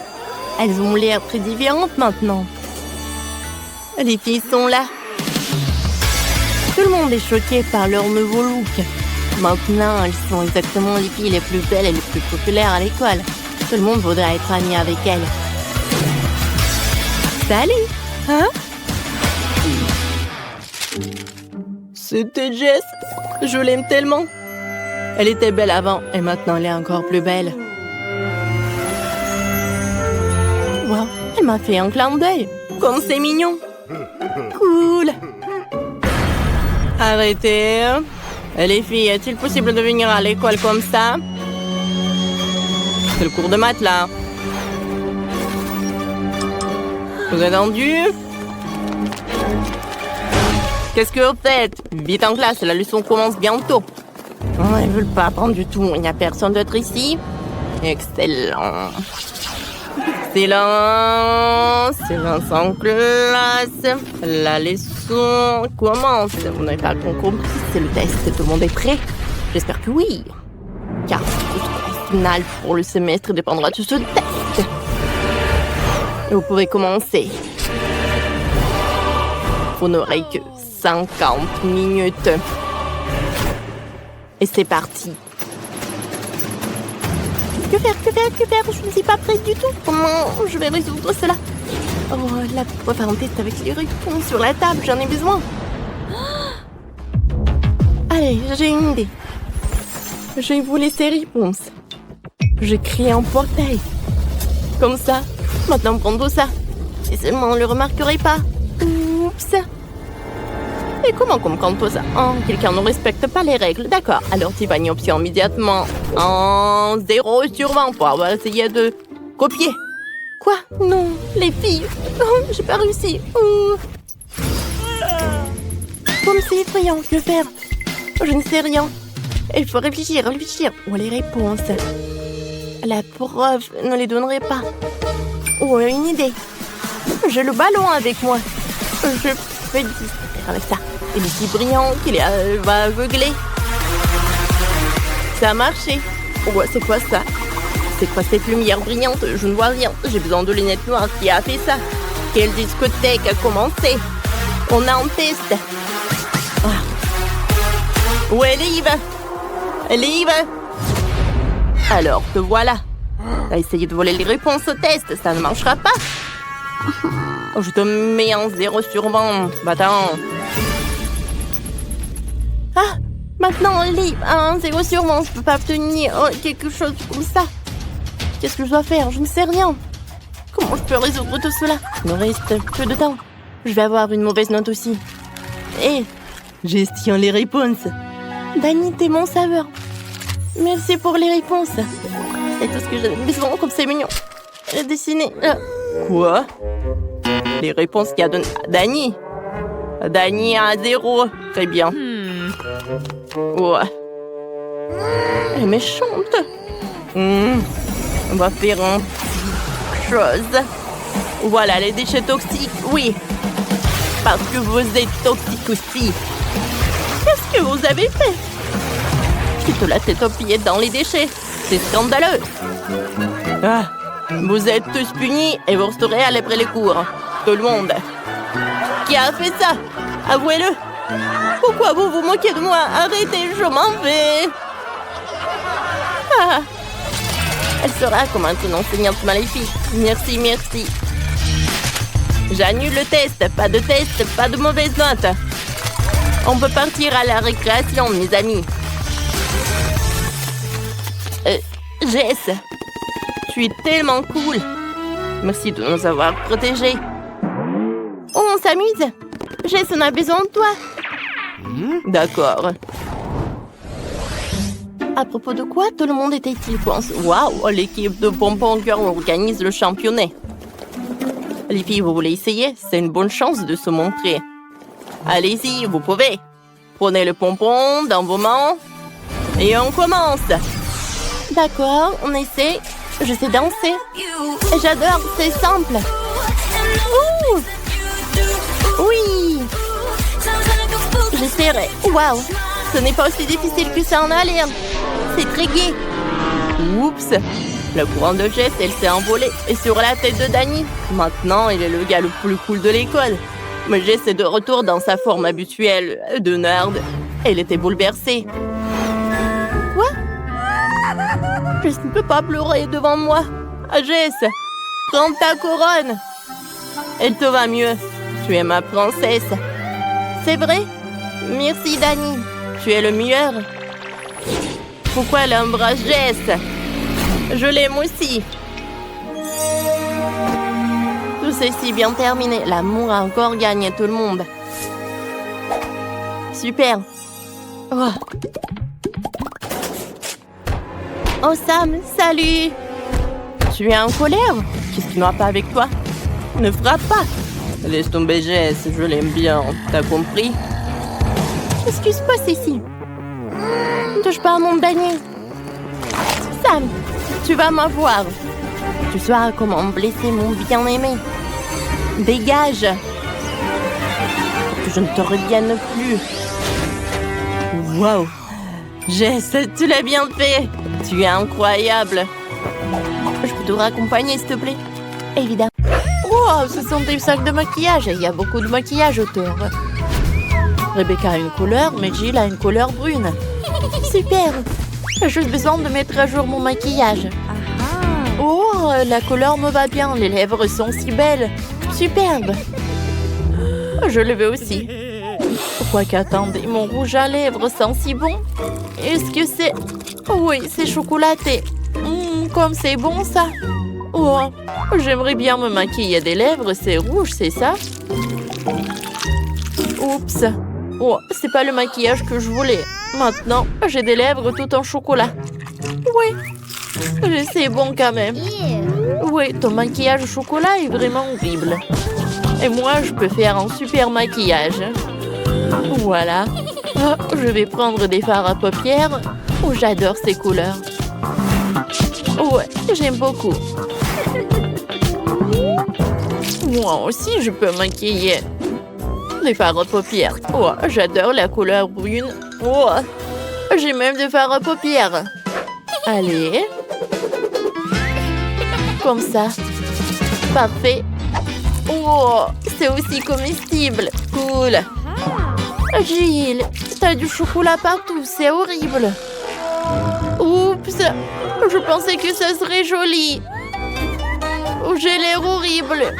Elles ont l'air très différentes maintenant. Les filles sont là. Tout le monde est choqué par leur nouveau look. Maintenant, elles sont exactement les filles les plus belles et les plus populaires à l'école. Tout le monde voudrait être ami avec elles. Salut! Hein? C'était Jess. Je l'aime tellement. Elle était belle avant et maintenant elle est encore plus belle. Wow, elle m'a fait un clin d'œil. Comme c'est mignon. Cool. Arrêtez. Et les filles, est-il possible de venir à l'école comme ça? C'est le cours de maths, là. Vous êtes tendus? Qu'est-ce que vous faites? Vite en classe, la leçon commence bientôt. Oh, elles ne veulent pas apprendre du tout. Il n'y a personne d'autre ici. Excellent. Excellent. Silence en classe. La leçon commence. Vous n'avez pas compris, c'est le test. Tout le monde est prêt? J'espère que oui. Car le final pour le semestre dépendra de ce test. Et vous pouvez commencer. Vous n'aurez que 50 minutes. Et c'est parti. Que faire? Je ne suis pas prête du tout. Comment je vais résoudre cela? Oh, la faire un test avec les réponses sur la table, j'en ai besoin. Allez, j'ai une idée. Je vais vous laisser réponse. Je crée un portail. Comme ça. Maintenant, prends ça. Et seulement, on ne le remarquerait pas. Oups. Et comment comprendre ça? Oh, quelqu'un ne respecte pas les règles. D'accord. Alors, Tiffany option immédiatement en 0 sur 20 pour avoir essayé de copier. Quoi? Non, les filles. Oh, j'ai pas réussi. Oh. Comme c'est effrayant, que faire? Je ne sais rien. Il faut réfléchir. Où est les réponses? La prof ne les donnerait pas. Oh, une idée. J'ai le ballon avec moi. Je peux distraire avec ça. Il est si brillant qu'il va aveugler. Ça a marché. Oh, c'est quoi ça? C'est quoi cette lumière brillante? Je ne vois rien. J'ai besoin de lunettes noires. Qui a fait ça? Quelle discothèque a commencé? On a un test. Ah. Où est Liv? Alors, te voilà. T'as essayé de voler les réponses au test. Ça ne marchera pas. Oh, je te mets en 0 sur 20. Attends. Ah, maintenant, Liv, un 0 sur 20. Je peux pas obtenir quelque chose comme ça. Qu'est-ce que je dois faire? Je ne sais rien. Comment je peux résoudre tout cela? Il me reste peu de temps. Je vais avoir une mauvaise note aussi. Et gestion les réponses. Dani, t'es mon saveur. Merci pour les réponses. C'est tout ce que j'ai besoin, comme c'est mignon. Dessiner. Quoi? Les réponses qu'il y a donné à Dani. Dani à 0. Très bien. Ouais. Elle est méchante. On va faire une chose. Voilà, les déchets toxiques. Oui. Parce que vous êtes toxique aussi. Qu'est-ce que vous avez fait? Tu te la tête aux pieds dans les déchets. C'est scandaleux. Ah, vous êtes tous punis et vous resterez après les cours. Tout le monde. Qui a fait ça? Avouez-le. Pourquoi vous vous moquez de moi? Arrêtez, je m'en vais. Ah. Elle sera comme une enseignante maléfique. Merci, merci. J'annule le test. Pas de test, pas de mauvaise note. On peut partir à la récréation, mes amis. Jess, tu es tellement cool. Merci de nous avoir protégés. Oh, on s'amuse. Jess, on a besoin de toi. D'accord. À propos de quoi tout le monde était-il coincé? Waouh, l'équipe de Pompon Cœur organise le championnat. Les filles, vous voulez essayer? C'est une bonne chance de se montrer. Allez-y, vous pouvez. Prenez le pompon dans vos mains. Et on commence. D'accord, on essaie. Je sais danser. J'adore, c'est simple. Ouh! Oui! J'essaierai. Waouh! Ce n'est pas aussi difficile que ça en a l'air. C'est très gai. Oups! Le courant de Jess, elle s'est envolée et sur la tête de Danny. Maintenant, il est le gars le plus cool de l'école. Mais Jess est de retour dans sa forme habituelle de nerd. Elle était bouleversée. Quoi? Jess ne peut pas pleurer devant moi. Jess, prends ta couronne. Elle te va mieux. Tu es ma princesse. C'est vrai? Merci, Danny. Tu es le meilleur. Pourquoi elle embrasse Jess? Je l'aime aussi. Tout ceci bien terminé. L'amour a encore gagné tout le monde. Super. Oh Sam, salut. Tu es en colère? Qu'est-ce qui ne va pas avec toi? Ne frappe pas. Laisse tomber Jess, je l'aime bien. T'as compris? Qu'est-ce qui se passe ici? Ne touche pas à mon Danny. Sam, tu vas m'avoir. Tu sauras comment blesser mon bien-aimé. Dégage. Pour que je ne te revienne plus. Wow. Jess, tu l'as bien fait. Tu es incroyable. Je peux te raccompagner, s'il te plaît? Évidemment. Wow, ce sont des sacs de maquillage. Il y a beaucoup de maquillage autour. Rebecca a une couleur, mais Jill a une couleur brune. Super. J'ai juste besoin de mettre à jour mon maquillage. Oh, la couleur me va bien. Les lèvres sont si belles. Superbe. Je le veux aussi. Pourquoi qu'attendez, mon rouge à lèvres sent si bon. Est-ce que c'est... Oui, c'est chocolaté. Comme c'est bon, ça. Oh, j'aimerais bien me maquiller des lèvres. C'est rouge, c'est ça? Oups. Oh, c'est pas le maquillage que je voulais. Maintenant, j'ai des lèvres tout en chocolat. Oui, c'est bon quand même. Oui, ton maquillage au chocolat est vraiment horrible. Et moi, je peux faire un super maquillage. Voilà. Oh, je vais prendre des fards à paupières. Oh, j'adore ces couleurs. Ouais, j'aime beaucoup. Moi aussi, je peux maquiller. Des fards à paupières. Oh, j'adore la couleur brune. Oh, j'ai même des fards à paupières. Allez. Comme ça. Parfait. Oh, c'est aussi comestible. Cool. Jill, t'as du chocolat partout. C'est horrible. Oups. Je pensais que ça serait joli. Oh, j'ai l'air horrible.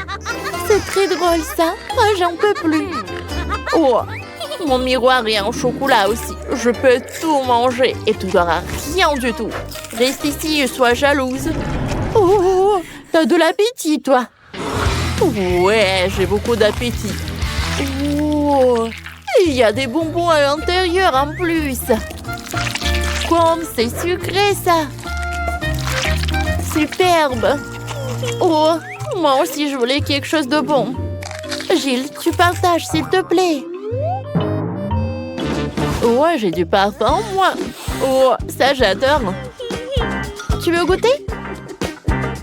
C'est très drôle, ça. Ah, j'en peux plus. Oh, mon miroir est en chocolat aussi. Je peux tout manger et tu n'auras rien du tout. Reste ici et sois jalouse. Oh, t'as de l'appétit, toi. Ouais, j'ai beaucoup d'appétit. Oh, il y a des bonbons à l'intérieur en plus. Comme c'est sucré, ça. Superbe. Oh, moi aussi, je voulais quelque chose de bon. Jill, tu partages, s'il te plaît. Ouais, j'ai du parfum, moi. Oh, ça, j'adore. Tu veux goûter?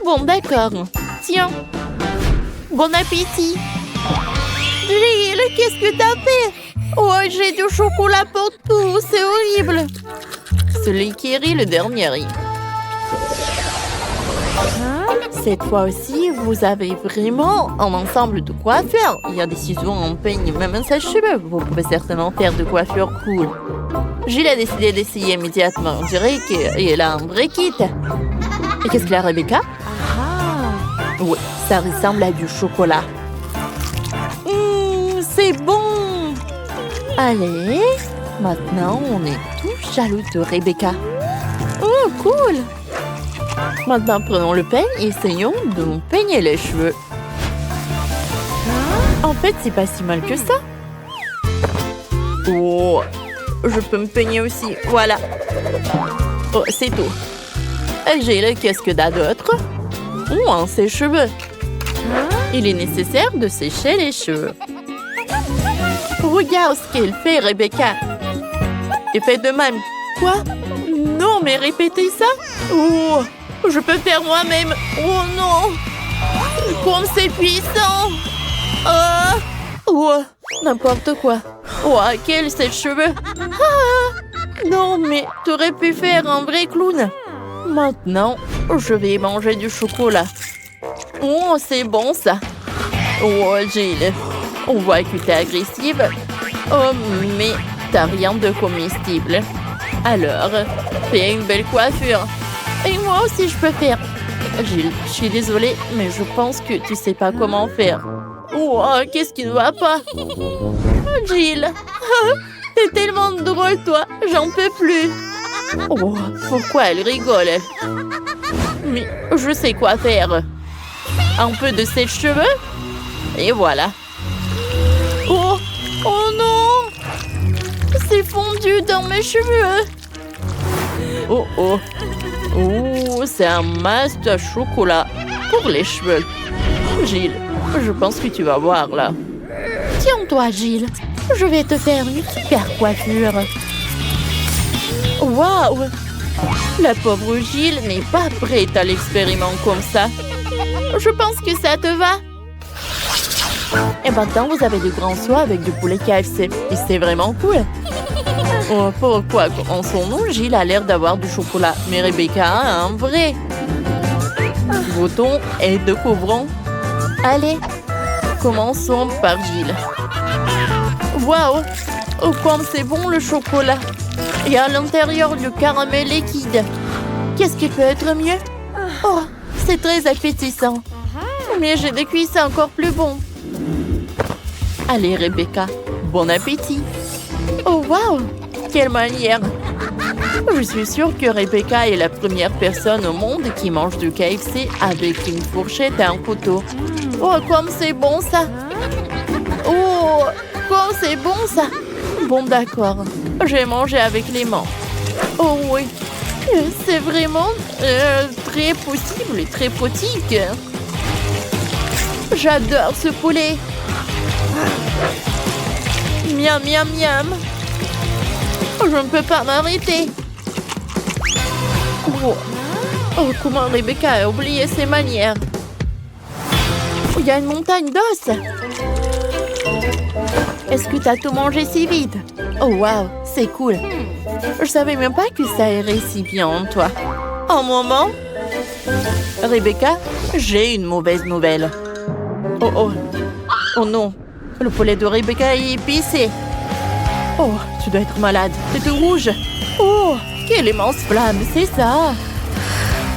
Bon, d'accord. Tiens. Bon appétit. Jill, qu'est-ce que t'as fait? Oh, j'ai du chocolat partout, c'est horrible. Celui qui rit, le dernier rit. Cette fois aussi, vous avez vraiment un ensemble de coiffures. Il y a des ciseaux, un peigne, même un sèche-cheveux. Vous pouvez certainement faire de coiffures cool. Jill a décidé d'essayer immédiatement. On dirait qu'elle a un vrai kit. Et qu'est-ce qu'il a, Rebecca? Oui, ça ressemble à du chocolat. C'est bon! Allez, maintenant, on est tous jaloux de Rebecca. Oh, cool! Maintenant, prenons le peigne et essayons de nous peigner les cheveux. En fait, c'est pas si mal que ça. Oh, je peux me peigner aussi. Voilà. Oh, c'est tout. Jill, qu'est-ce que t'as d'autre? Oh, un sèche-cheveux. Il est nécessaire de sécher les cheveux. Regarde ce qu'elle fait, Rebecca. Et fais de même. Quoi? Non, mais répétez ça. Oh, je peux faire moi-même. Oh non. Comme c'est puissant. Oh, n'importe quoi. Oh, quel sèche-cheveux. Non, mais t'aurais pu faire un vrai clown. Maintenant, je vais manger du chocolat. Oh, c'est bon ça. Oh, Jill, on voit que t'es agressive. Oh, mais t'as rien de comestible. Alors, fais une belle coiffure. Et moi aussi, je peux faire. Jill, je suis désolée, mais je pense que tu sais pas comment faire. Oh, qu'est-ce qui ne va pas? Jill, t'es tellement drôle, toi. J'en peux plus. Oh, pourquoi elle rigole? Mais je sais quoi faire. Un peu de sèche-cheveux. Et voilà. Oh, oh non! C'est fondu dans mes cheveux. Oh, oh. Oh, c'est un masque de chocolat pour les cheveux. Jill, je pense que tu vas voir là. Tiens-toi, Jill. Je vais te faire une super coiffure. Waouh! La pauvre Jill n'est pas prête à l'expériment comme ça. Je pense que ça te va. Et maintenant, vous avez de grands soies avec du poulet KFC. Et c'est vraiment cool. Oh, pourquoi en son nom, Jill a l'air d'avoir du chocolat. Mais Rebecca a un vrai. Votons et découvrons. Allez, commençons par Jill. Waouh! Oh, comme c'est bon le chocolat. Et à l'intérieur, le caramel liquide. Qu'est-ce qui peut être mieux? Oh, c'est très appétissant. Mais j'ai des cuissons encore plus bons. Allez, Rebecca, bon appétit. Oh, waouh! Quelle manière! Je suis sûre que Rebecca est la première personne au monde qui mange du KFC avec une fourchette et un couteau. Oh, comme c'est bon ça! Oh, comme c'est bon ça! Bon, d'accord. J'ai mangé avec les mains. Oh oui, c'est vraiment très possible et très potique. J'adore ce poulet. Miam, miam, miam. Je ne peux pas m'arrêter. Oh. Oh, comment Rebecca a oublié ses manières. Il y a une montagne d'os. Est-ce que tu as tout mangé si vite? Oh, wow, c'est cool. Je savais même pas que ça irait si bien en toi. Un moment. Rebecca, j'ai une mauvaise nouvelle. Oh, oh. Oh non. Le poulet de Rebecca est épicé. Oh, tu dois être malade. C'est tout rouge. Oh, quelle immense flamme, c'est ça.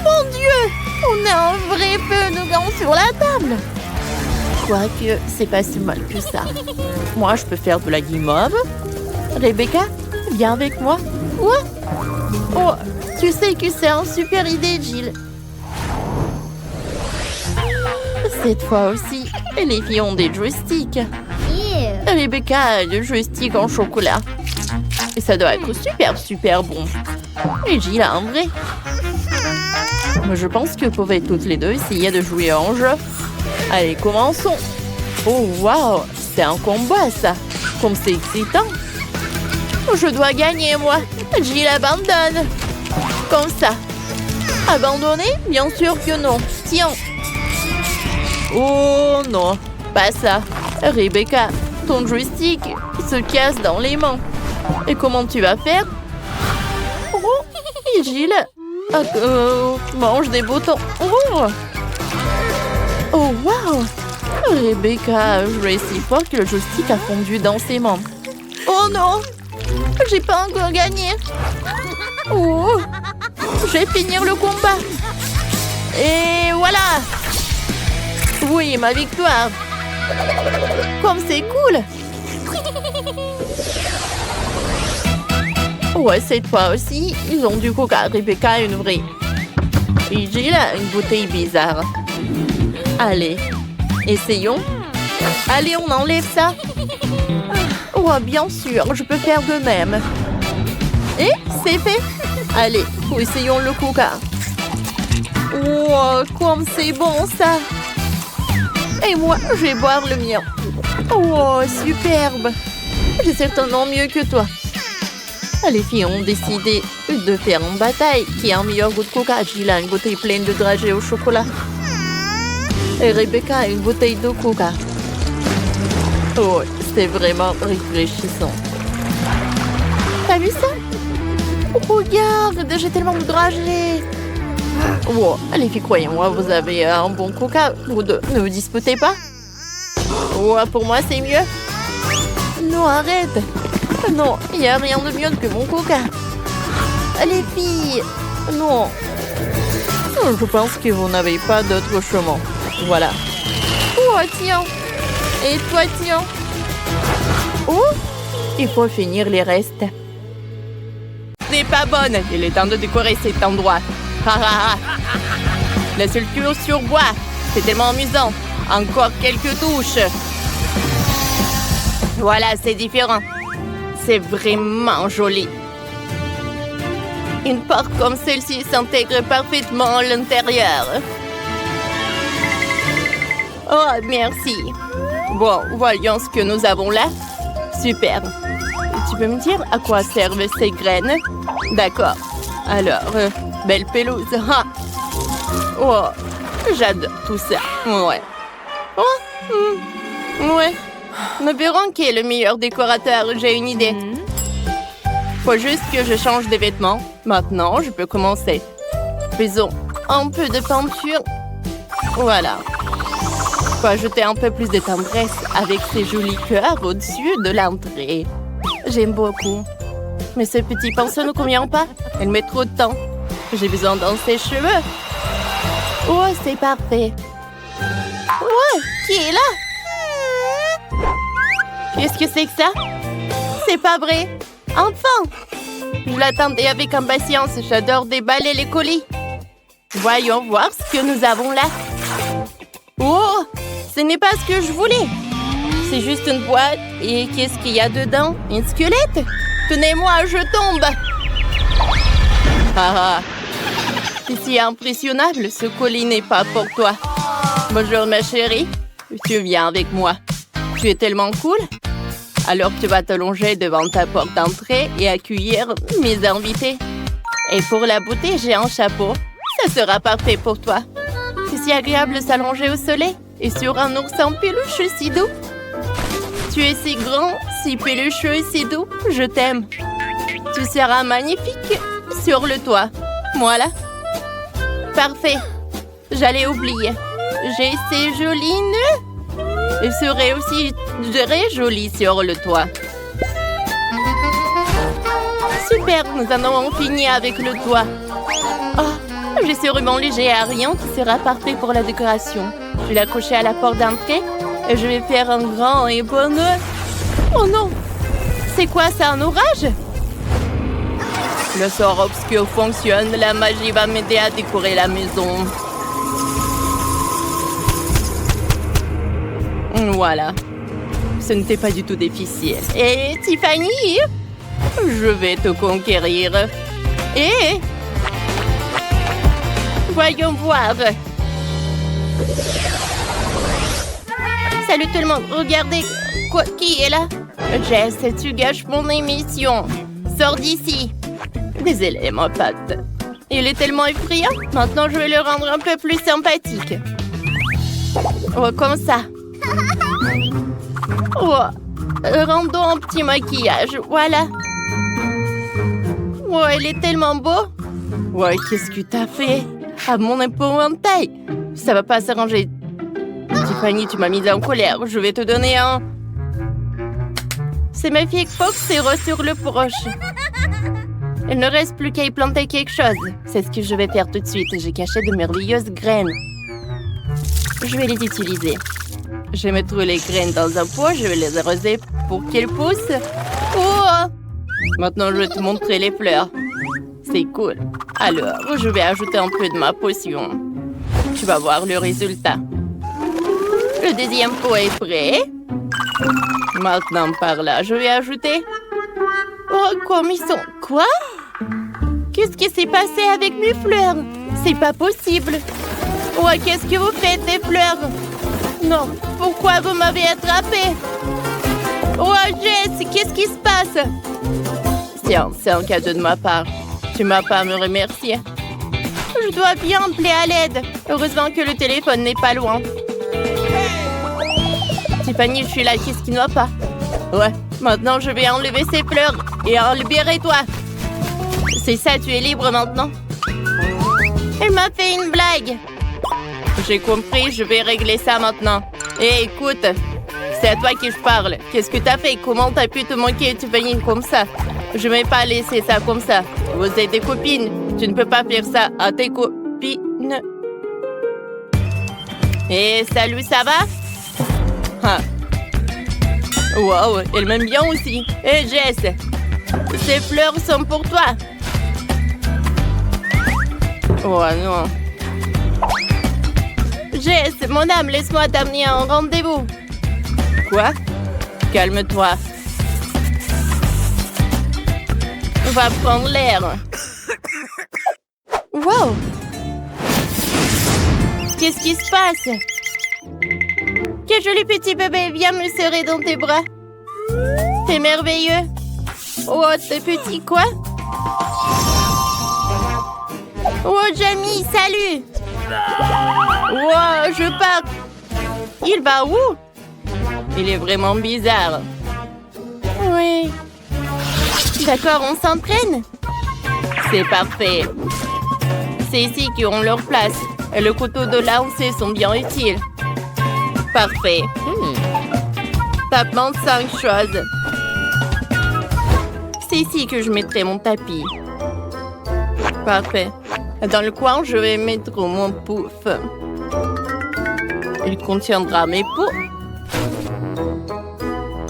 Mon Dieu, on a un vrai feu de camp sur la table. Quoique, c'est pas si mal que ça. Moi, je peux faire de la guimauve. Rebecca, viens avec moi. Quoi? Oh, tu sais que c'est une super idée, Jill. Cette fois aussi, les filles ont des joysticks. Rebecca a le joystick en chocolat. Et ça doit être super, super bon. Et Jill a un vrai. Mais je pense que vous pouvez toutes les deux essayer de jouer en jeu. Allez, commençons. Oh, waouh, c'est un combat, ça. Comme c'est excitant. Je dois gagner, moi. Jill abandonne. Comme ça. Abandonner? Bien sûr que non. Tiens. Oh, non. Pas ça. Rebecca, ton joystick se casse dans les mains. Et comment tu vas faire? Oh, et Gilles mange des boutons. Oh, wow! Rebecca jouait si fort que le joystick a fondu dans ses mains. Oh non! J'ai pas encore gagné. Oh! Je vais finir le combat. Et voilà! Oui, ma victoire! Comme c'est cool! Ouais, cette fois aussi, ils ont du coca. Rebecca une vraie. Et Gilles a une bouteille bizarre. Allez, essayons. Allez, on enlève ça. Oh, bien sûr, je peux faire de même. Et c'est fait. Allez, essayons le coca. Oh, comme c'est bon ça. Et moi, je vais boire le mien. Oh, superbe. J'ai certainement mieux que toi. Les filles ont décidé de faire une bataille. Qui a un meilleur goût de coca? Gilles a une bouteille pleine de dragées au chocolat. Et Rebecca a une bouteille de coca. Oh, c'est vraiment rafraîchissant. T'as vu ça? Regarde, j'ai tellement de dragées. Oh, les filles, croyez-moi, vous avez un bon coca. Vous deux, ne vous disputez pas. Oh, pour moi, c'est mieux. Non, arrête. Non, il n'y a rien de mieux que mon coca. Les filles, non. Je pense que vous n'avez pas d'autre chemin. Voilà. Oh, tiens. Et toi, tiens. Oh, il faut finir les restes. C'est pas bonne. Il est temps de décorer cet endroit. La sculpture sur bois. C'est tellement amusant. Encore quelques touches. Voilà, c'est différent. C'est vraiment joli. Une porte comme celle-ci s'intègre parfaitement à l'intérieur. Oh, merci. Bon, voyons ce que nous avons là. Super. Tu peux me dire à quoi servent ces graines? D'accord. Alors, belle pelouse. Ah. Oh, j'adore tout ça. Ouais. Oh, ouais. Nous verrons qui est le meilleur décorateur. J'ai une idée. Faut juste que je change de vêtements. Maintenant, je peux commencer. Faisons un peu de peinture. Voilà. Faut ajouter un peu plus de tendresse avec ces jolis cœurs au-dessus de l'entrée. J'aime beaucoup. Mais ce petit pinceau ne convient pas. Elle met trop de temps. J'ai besoin d'un sèche-cheveux. Oh, c'est parfait. Oh, qui est là? Qu'est-ce que c'est que ça? C'est pas vrai. Enfin! Je l'attendais avec impatience. J'adore déballer les colis. Voyons voir ce que nous avons là. Oh! Ce n'est pas ce que je voulais. C'est juste une boîte. Et qu'est-ce qu'il y a dedans? Un squelette? Tenez-moi, je tombe. Ah ah. C'est si impressionnable. Ce colis n'est pas pour toi. Bonjour ma chérie. Tu viens avec moi. Tu es tellement cool. Alors tu vas te longer devant ta porte d'entrée et accueillir mes invités. Et pour la beauté, j'ai un chapeau. Ça sera parfait pour toi. C'est si agréable de s'allonger au soleil et sur un ours en peluche si doux. Tu es si grand, si pelucheux et si doux. Je t'aime. Tu seras magnifique sur le toit. Voilà. Parfait. J'allais oublier. J'ai ces jolis nœuds. Il serait aussi très joli sur le toit. Super, nous en avons fini avec le toit. Oh, j'ai ce ruban léger à Arion qui sera parfait pour la décoration. Je vais l'accrocher à la porte d'entrée et je vais faire un grand et bon... Oh non! C'est quoi ça, un orage? Le sort obscur fonctionne, la magie va m'aider à décorer la maison. Voilà. Ce n'était pas du tout difficile. Et Tiffany, je vais te conquérir. Et voyons voir. Salut tout le monde. Regardez. Quoi? Qui est là? Jess, tu gâches mon émission. Sors d'ici. Désolée, ma patte. Il est tellement effrayant. Maintenant, je vais le rendre un peu plus sympathique. Oh, comme ça. Oh, rendons un petit maquillage, voilà. Oh, il est tellement beau. Ouais, qu'est-ce que t'as fait? À mon épouvantail. Ça va pas s'arranger. Tiffany, tu m'as mise en colère. Je vais te donner un... C'est ma fille Fox et sur le proche. Il ne reste plus qu'à y planter quelque chose. C'est ce que je vais faire tout de suite. J'ai caché de merveilleuses graines. Je vais les utiliser. Je vais mettre les graines dans un pot. Je vais les arroser pour qu'elles poussent. Oh! Maintenant, je vais te montrer les fleurs. C'est cool. Alors, je vais ajouter un peu de ma potion. Tu vas voir le résultat. Le deuxième pot est prêt. Maintenant, par là, je vais ajouter... Oh, comme ils sont... Quoi? Qu'est-ce qui s'est passé avec mes fleurs? C'est pas possible. Oh, qu'est-ce que vous faites, les fleurs? Non, pourquoi vous m'avez attrapé? Oh, Jess, qu'est-ce qui se passe? Tiens, c'est un cadeau de ma part. Tu m'as pas à me remercier. Je dois bien appeler à l'aide. Heureusement que le téléphone n'est pas loin. Tiffany, je suis là. Qu'est-ce qui ne va pas? Ouais, maintenant je vais enlever ces fleurs et en libérer toi. C'est ça, tu es libre maintenant. Elle m'a fait une blague. J'ai compris, je vais régler ça maintenant. Hé, écoute, c'est à toi que je parle. Qu'est-ce que t'as fait? Comment t'as pu te manquer, Tiffany, comme ça? Je ne vais pas laisser ça comme ça. Vous êtes des copines. Tu ne peux pas faire ça à tes copines. Et salut, ça va? Ah. Wow, elle m'aime bien aussi. Hé, Jess, ces fleurs sont pour toi. Oh non. Jess, mon âme, laisse-moi t'amener à un rendez-vous. Quoi? Calme-toi. On va prendre l'air. Wow! Qu'est-ce qui se passe? Quel joli petit bébé, viens me serrer dans tes bras. T'es merveilleux. Oh, t'es petit quoi? Oh, Jamie, salut! Wow, je pars. Il va où? Il est vraiment bizarre. Oui. D'accord, on s'entraîne? C'est parfait. C'est ici qu'ils ont leur place. Et le couteau de lancer sont bien utiles. Parfait. Tapement 5 choses. C'est ici que je mettrai mon tapis. Parfait. Dans le coin, je vais mettre mon pouf. Il contiendra mes poux.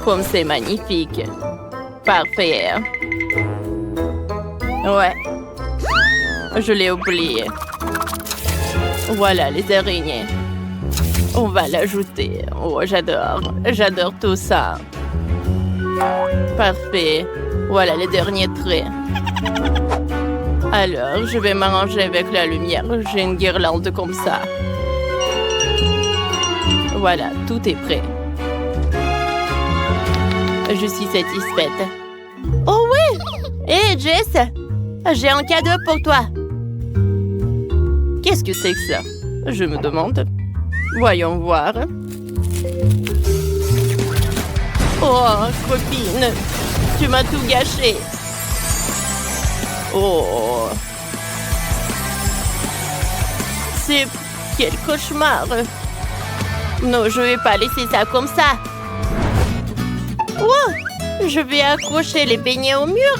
Comme c'est magnifique. Parfait. Ouais. Je l'ai oublié. Voilà les araignées. On va l'ajouter. Oh, j'adore. J'adore tout ça. Parfait. Voilà les derniers traits. Alors, je vais m'arranger avec la lumière. J'ai une guirlande comme ça. Voilà, tout est prêt. Je suis satisfaite. Oh oui! Hé, Jess! J'ai un cadeau pour toi. Qu'est-ce que c'est que ça? Je me demande. Voyons voir. Oh, copine, tu m'as tout gâché. Oh. C'est... Quel cauchemar. Non, je vais pas laisser ça comme ça. Oh, je vais accrocher les beignets au mur.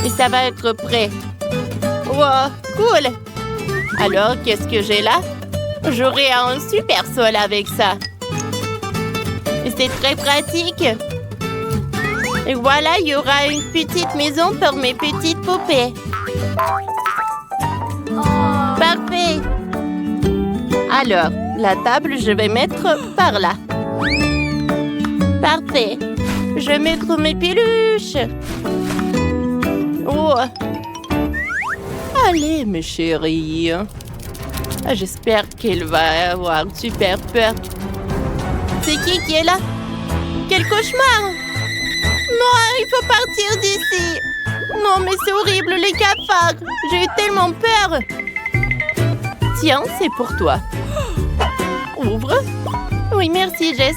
Et ça va être prêt. Wow, cool. Alors, qu'est-ce que j'ai là? J'aurai un super sol avec ça. Et c'est très pratique. Et voilà, il y aura une petite maison pour mes petites poupées. Parfait. Alors, la table, je vais mettre par là. Parfait. Je vais mettre mes peluches. Oh. Allez, mes chéris. J'espère qu'elle va avoir super peur. C'est qui est là? Quel cauchemar! Non, il faut partir d'ici. Non, mais c'est horrible, les cafards. J'ai eu tellement peur. Tiens, c'est pour toi. Ouvre. Oui, merci, Jess.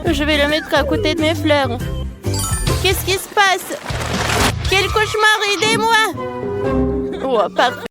Je vais le mettre à côté de mes fleurs. Qu'est-ce qui se passe? Quel cauchemar, aidez-moi! Oh, parfait.